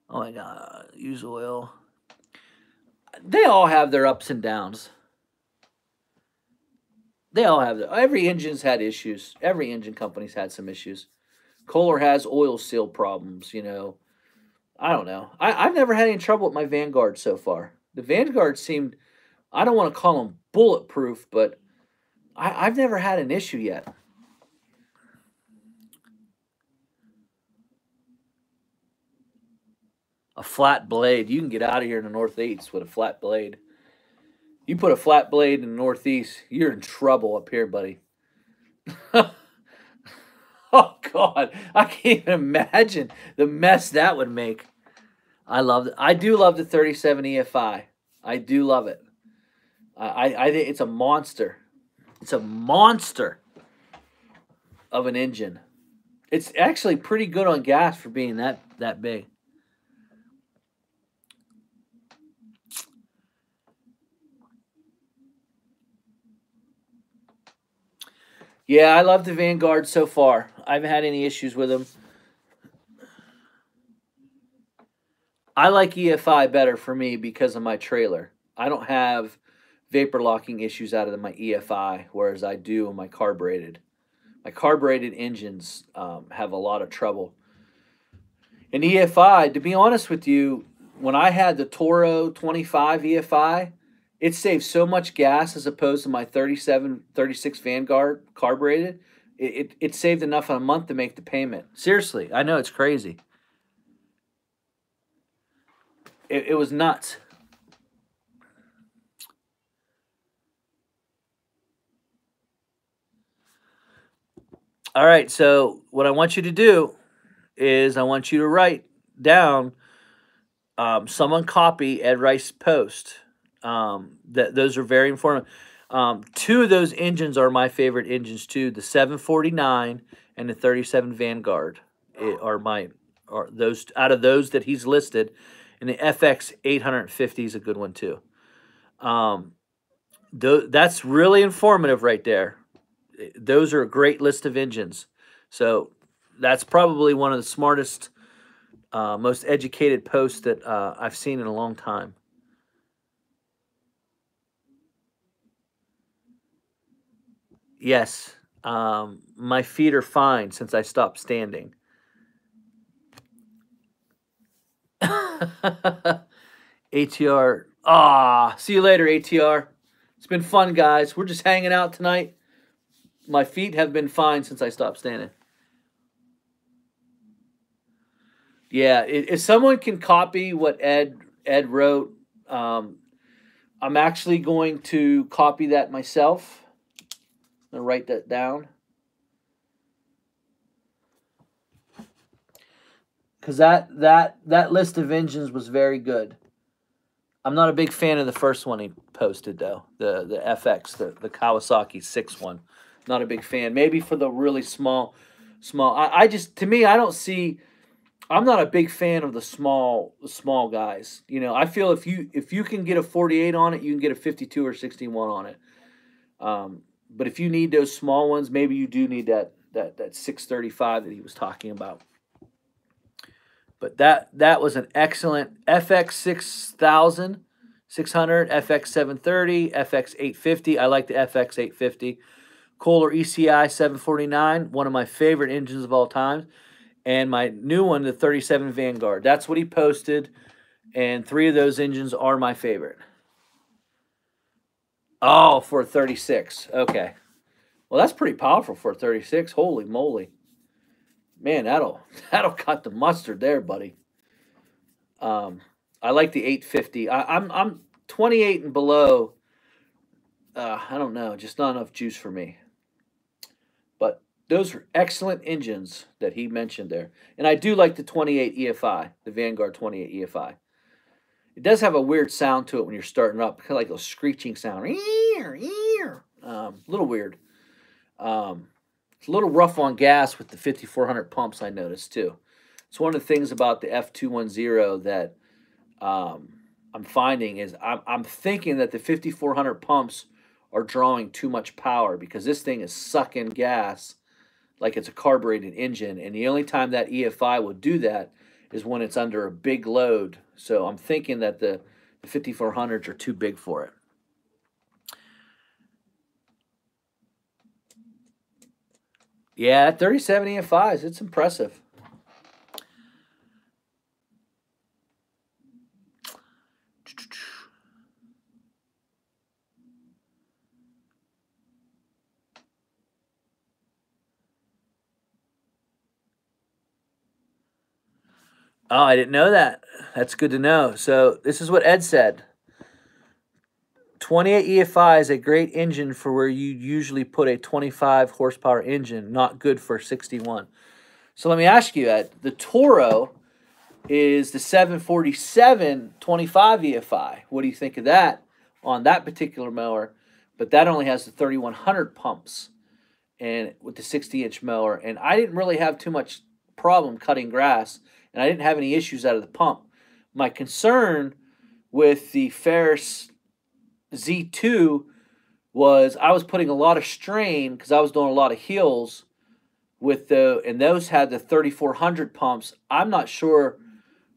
Oh my God, use oil. They all have their ups and downs. They all have every engine's had issues. Every engine company's had some issues. Kohler has oil seal problems, you know. I don't know. I've never had any trouble with my Vanguard so far. The Vanguard seemed, I don't want to call them bulletproof, but I've never had an issue yet. A flat blade. You can get out of here in the Northeast with a flat blade. You put a flat blade in the Northeast, you're in trouble up here, buddy. Oh God, I can't even imagine the mess that would make. I do love the 37 EFI. I do love it. I think it's a monster. It's a monster of an engine. It's actually pretty good on gas for being that big. Yeah, I love the Vanguard so far. I haven't had any issues with them. I like EFI better for me because of my trailer. I don't have vapor locking issues out of my EFI, whereas I do on my carbureted. My carbureted engines have a lot of trouble. In EFI, to be honest with you, when I had the Toro 25 EFI, it saved so much gas as opposed to my 37, 36 Vanguard carbureted. It saved enough in a month to make the payment. Seriously, I know it's crazy. It was nuts. All right, so what I want you to do is I want you to write down someone copy Ed Rice post. Those are very informative. Two of those engines are my favorite engines too. The 749 and the 37 Vanguard are those out of those that he's listed, and the FX 850 is a good one too. That's really informative right there. Those are a great list of engines. So that's probably one of the smartest, most educated posts that I've seen in a long time. Yes, my feet are fine since I stopped standing. ATR. See you later, ATR. It's been fun, guys. We're just hanging out tonight. My feet have been fine since I stopped standing. Yeah, if someone can copy what Ed wrote, I'm actually going to copy that myself. I'm gonna write that down because that list of engines was very good. I'm not a big fan of the first one he posted though. The FX, the Kawasaki 6 one. Not a big fan. Maybe for the really small. I just, to me, I don't see. I'm not a big fan of the small guys. You know, I feel if you can get a 48 on it, you can get a 52 or 61 on it. But if you need those small ones, maybe you do need that 635 that he was talking about. But that was an excellent FX 6000, 600, FX 730, FX 850. I like the FX 850. Kohler ECI 749, one of my favorite engines of all time. And my new one, the 37 Vanguard. That's what he posted, and 3 of those engines are my favorite. Oh, for a 36. Okay. Well, that's pretty powerful for a 36. Holy moly. Man, that'll cut the mustard there, buddy. I like the 850. I'm 28 and below. I don't know, just not enough juice for me. But those are excellent engines that he mentioned there. And I do like the 28 EFI, the Vanguard 28 EFI. It does have a weird sound to it when you're starting up, kind of like a screeching sound. A little weird. It's a little rough on gas with the 5400 pumps, I noticed too. It's one of the things about the F210 that I'm finding is I'm thinking that the 5400 pumps are drawing too much power because this thing is sucking gas like it's a carbureted engine. And the only time that EFI will do that is when it's under a big load. So I'm thinking that the 5400s are too big for it. Yeah, 37 EFIs, it's impressive. Oh, I didn't know that. That's good to know. So this is what Ed said. 28 EFI is a great engine for where you usually put a 25 horsepower engine, not good for 61. So let me ask you, Ed, the Toro is the 747 25 EFI. What do you think of that on that particular mower? But that only has the 3100 pumps and with the 60-inch mower. And I didn't really have too much problem cutting grass, and I didn't have any issues out of the pump. My concern with the Ferris Z2 was I was putting a lot of strain because I was doing a lot of hills with and those had the 3400 pumps. I'm not sure.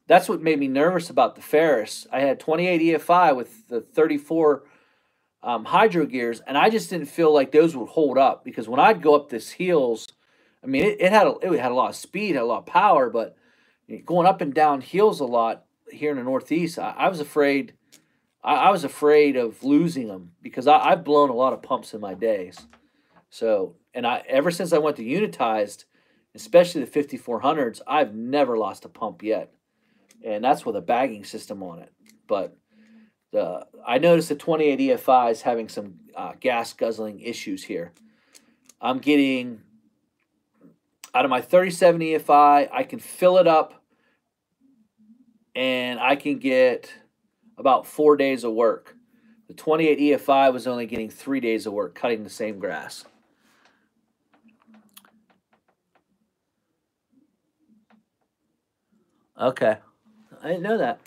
That's what made me nervous about the Ferris. I had 28 EFI with the 34 hydro gears, and I just didn't feel like those would hold up because when I'd go up this hills, I mean, it had a lot of speed, had a lot of power, but going up and down hills a lot here in the Northeast, I was afraid. I was afraid of losing them because I've blown a lot of pumps in my days. So, and ever since I went to unitized, especially the 5400s, I've never lost a pump yet, and that's with a bagging system on it. But I noticed the 28 EFI is having some gas guzzling issues here. I'm getting out of my 37 EFI, I can fill it up, and I can get about 4 days of work. The 28 EFI was only getting 3 days of work cutting the same grass. Okay. I didn't know that.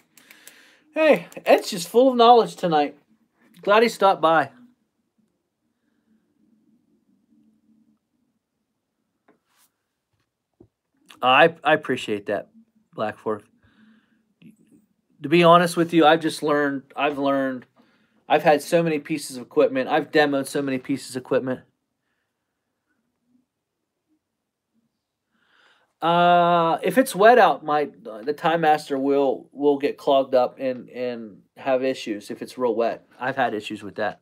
Hey, Ed's just full of knowledge tonight. Glad he stopped by. I appreciate that, Black Fork. To be honest with you, I've had so many pieces of equipment. I've demoed so many pieces of equipment. If it's wet out, the Time Master will get clogged up and have issues if it's real wet. I've had issues with that.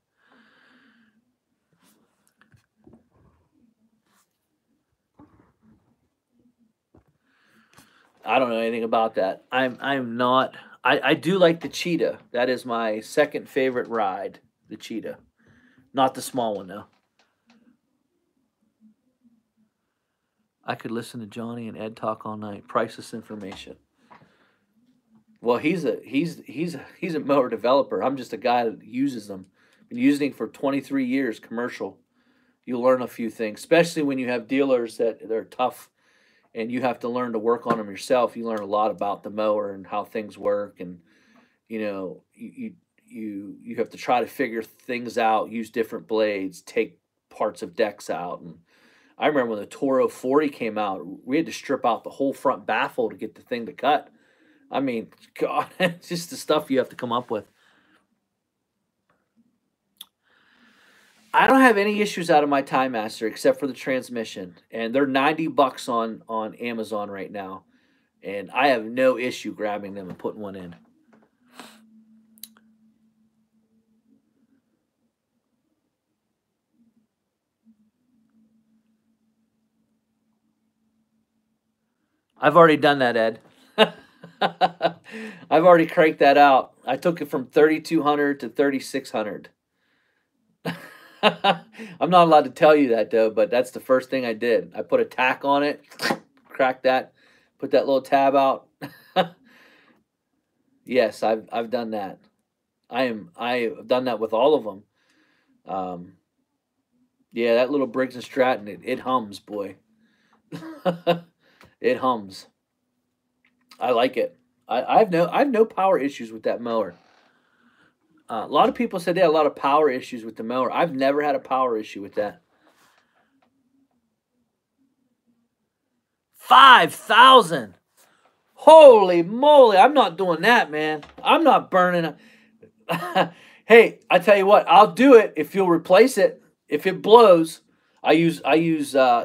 I don't know anything about that. I'm not. I do like the Cheetah. That is my second favorite ride, the Cheetah. Not the small one though. I could listen to Johnny and Ed talk all night. Priceless information. Well, he's a mower developer. I'm just a guy that uses them. Been using it for 23 years, commercial. You learn a few things, especially when you have dealers that they're tough and you have to learn to work on them yourself. You learn a lot about the mower and how things work, and you know you have to try to figure things out, use different blades, take parts of decks out. And I remember when the Toro 40 came out, we had to strip out the whole front baffle to get the thing to cut. I mean, God, it's just the stuff you have to come up with. I don't have any issues out of my Time Master except for the transmission, and they're $90 on Amazon right now, and I have no issue grabbing them and putting one in. I've already done that, Ed. I've already cranked that out. I took it from 3,200 to 3,600. I'm not allowed to tell you that though, but that's the first thing I did. I put a tack on it, cracked that, put that little tab out. Yes, I've done that. I've done that with all of them. Um, yeah, that little Briggs and Stratton, it hums, boy. It hums. I like it. I have no power issues with that mower. A lot of people said they had a lot of power issues with the mower. I've never had a power issue with that. 5,000. Holy moly! I'm not doing that, man. I'm not burning. Hey, I tell you what, I'll do it if you'll replace it. If it blows, I use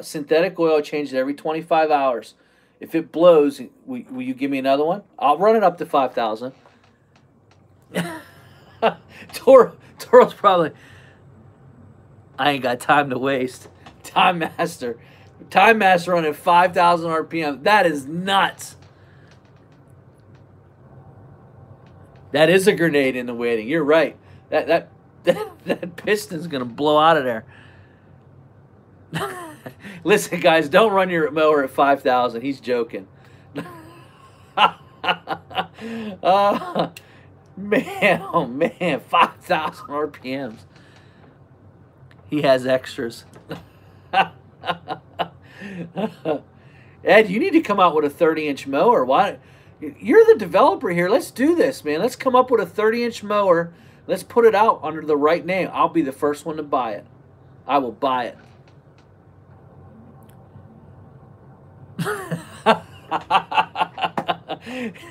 synthetic oil. Change it every 25 hours. If it blows, will you give me another one? I'll run it up to 5,000. Toro's probably. I ain't got time to waste. Time Master running 5,000 RPM. That is nuts. That is a grenade in the waiting. You're right. That piston's gonna blow out of there. Listen, guys, don't run your mower at 5,000. He's joking. Man, oh man, 5,000 RPMs. He has extras. Ed, you need to come out with a 30-inch mower. Why? You're the developer here. Let's do this, man. Let's come up with a 30-inch mower. Let's put it out under the right name. I'll be the first one to buy it. I will buy it.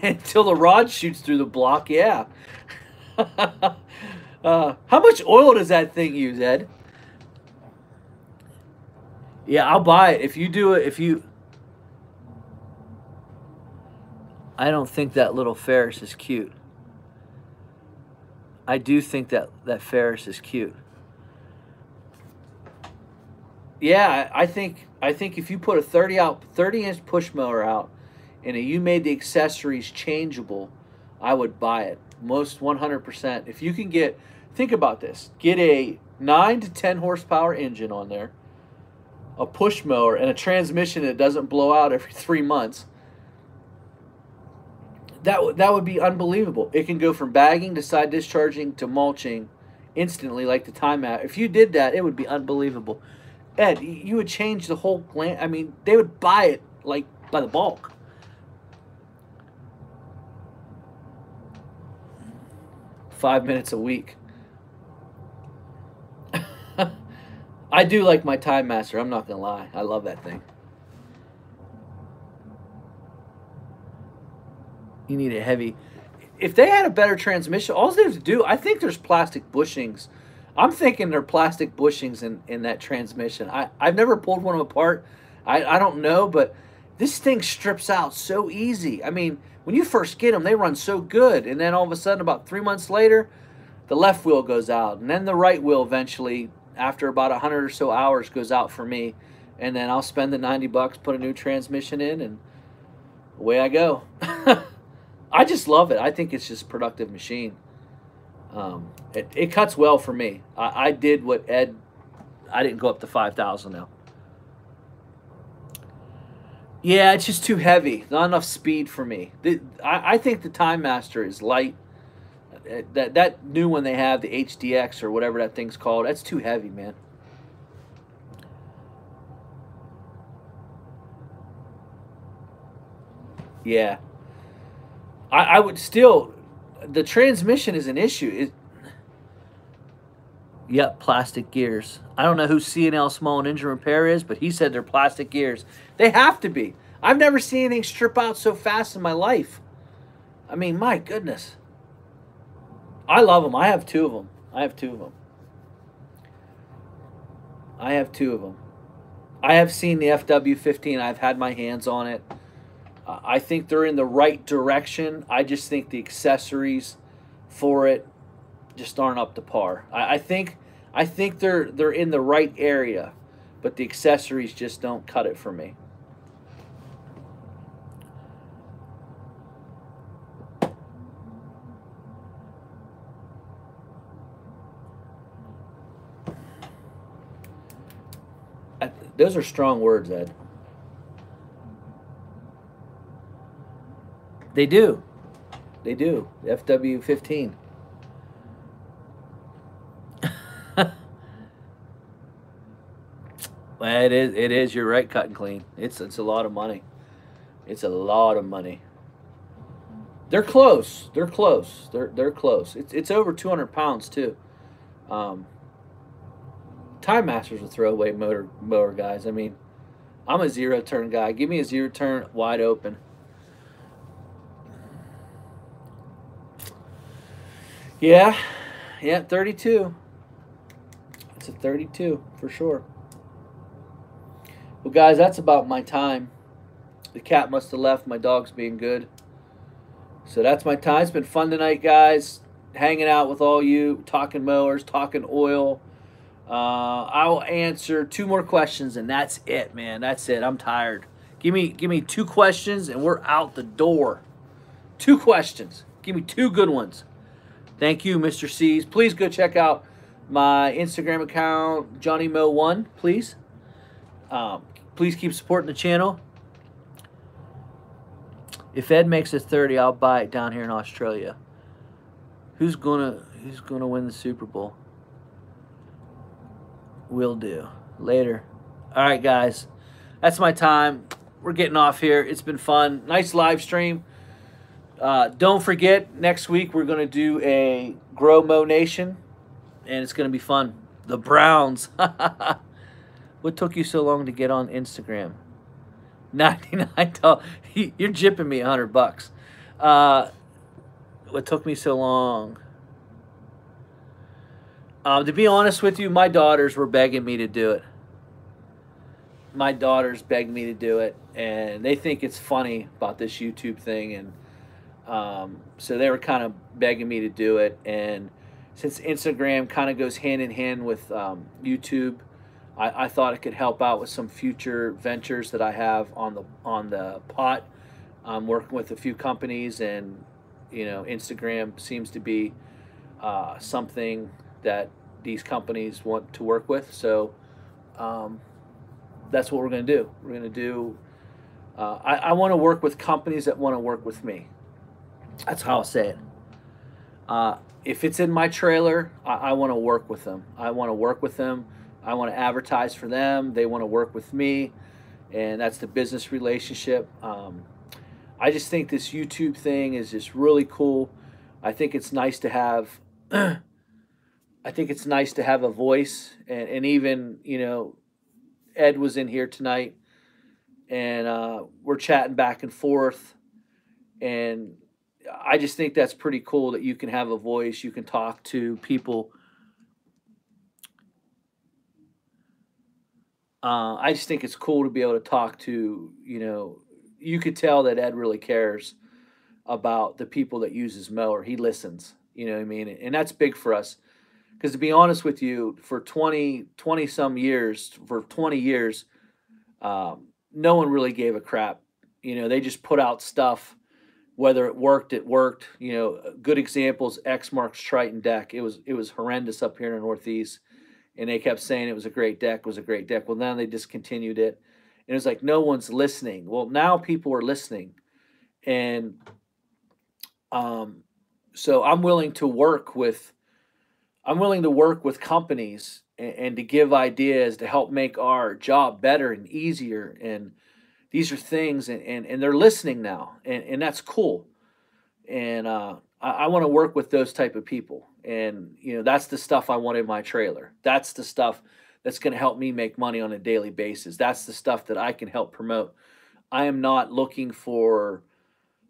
Until the rod shoots through the block, yeah. How much oil does that thing use, Ed? Yeah, I'll buy it. If you do it, I don't think that little Ferris is cute. I do think that Ferris is cute. Yeah, I think if you put a 30-inch push mower out, and you made the accessories changeable, I would buy it. Most 100%. If you can think about this. Get a 9 to 10 horsepower engine on there, a push mower, and a transmission that doesn't blow out every 3 months. That would be unbelievable. It can go from bagging to side discharging to mulching instantly, like the Time Master. If you did that, it would be unbelievable. Ed, you would change the whole land. I mean, they would buy it like by the bulk. $5 minutes a week. I do like my Time Master. I'm not gonna lie. I love that thing. You need a heavy. If they had a better transmission, all they have to do, I think there's plastic bushings. I'm thinking there are plastic bushings in that transmission. I've never pulled one of them apart. I don't know, but this thing strips out so easy. I mean, when you first get them, they run so good. And then all of a sudden, about 3 months later, the left wheel goes out. And then the right wheel eventually, after about 100 or so hours, goes out for me. And then I'll spend the $90, put a new transmission in, and away I go. I just love it. I think it's just a productive machine. It cuts well for me. I did what Ed. I didn't go up to 5,000 now. Yeah, it's just too heavy. Not enough speed for me. I think the Time Master is light. That new one they have, the HDX or whatever that thing's called, that's too heavy, man. Yeah, I would still. The transmission is an issue. Yep, plastic gears. I don't know who C&L Small Engine Repair is, but he said they're plastic gears. They have to be. I've never seen anything strip out so fast in my life. I mean, my goodness. I love them. I have two of them. I have two of them. I have two of them. I have seen the FW15. I've had my hands on it. I think they're in the right direction. I just think the accessories for it just aren't up to par. I think they're in the right area, but the accessories just don't cut it for me. Those are strong words, Ed. They do. They do. FW15. Well, it is. It is. You're right. Cut and clean. It's a lot of money. It's a lot of money. They're close. They're close. They're close. It's over 200 pounds too. Um, Time Masters are throwaway mower guys. I mean, I'm a zero turn guy. Give me a zero turn wide open. Yeah, yeah, 32. It's a 32 for sure. Well, guys, that's about my time. The cat must have left. My dog's being good. So that's my time. It's been fun tonight, guys. Hanging out with all you, talking mowers, talking oil. I will answer 2 more questions, and that's it, man. That's it. I'm tired. Give me 2 questions, and we're out the door. 2 questions. Give me 2 good ones. Thank you, Mr. C's. Please go check out my Instagram account, JohnnyMo1, please. Please keep supporting the channel. If Ed makes it 30, I'll buy it down here in Australia. Who's gonna win the Super Bowl? Will do. Later. All right, guys. That's my time. We're getting off here. It's been fun. Nice live stream. Don't forget, next week we're going to do a Grow Mo Nation, and it's going to be fun. The Browns. What took you so long to get on Instagram? $99. You're jipping me $100. What took me so long? To be honest with you, my daughters were begging me to do it. My daughters begged me to do it, and they think it's funny about this YouTube thing, and so they were kind of begging me to do it. And since Instagram kind of goes hand in hand with YouTube, I thought it could help out with some future ventures that I have on the pot. I'm working with a few companies, and Instagram seems to be something that these companies want to work with. So that's what we're going to do. We're going to do. I want to work with companies that want to work with me. That's how I'll say it. If it's in my trailer, I want to work with them. I want to work with them. I want to advertise for them. They want to work with me, and that's the business relationship. I just think this YouTube thing is just really cool. I think it's nice to have. I think it's nice to have a voice, and even Ed was in here tonight, and we're chatting back and forth, and I just think that's pretty cool that you can have a voice. You can talk to people. I just think it's cool to be able to talk to, you could tell that Ed really cares about the people that use his mower. He listens, you know what I mean? And that's big for us. Because to be honest with you, for 20 some years, for 20 years, no one really gave a crap. They just put out stuff. Whether it worked, it worked. Good examples, X Marks Triton deck. It was horrendous up here in the Northeast. And they kept saying it was a great deck, Well, then they discontinued it. And it's like no one's listening. Well, now people are listening, and um, so I'm willing to work with companies and to give ideas to help make our job better and easier. And these are things, and they're listening now, and that's cool. And I want to work with those type of people. And that's the stuff I want in my trailer. That's the stuff that's going to help me make money on a daily basis. That's the stuff that I can help promote. I am not looking for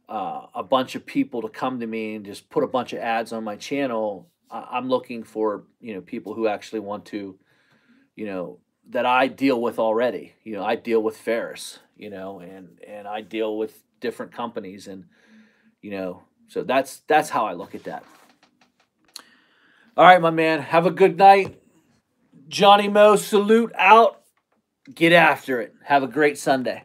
a bunch of people to come to me and just put a bunch of ads on my channel. I'm looking for people who actually want to, that I deal with already. I deal with Ferris, and I deal with different companies, and so that's how I look at that. All right, my man. Have a good night. Johnny Mo, salute out. Get after it. Have a great Sunday.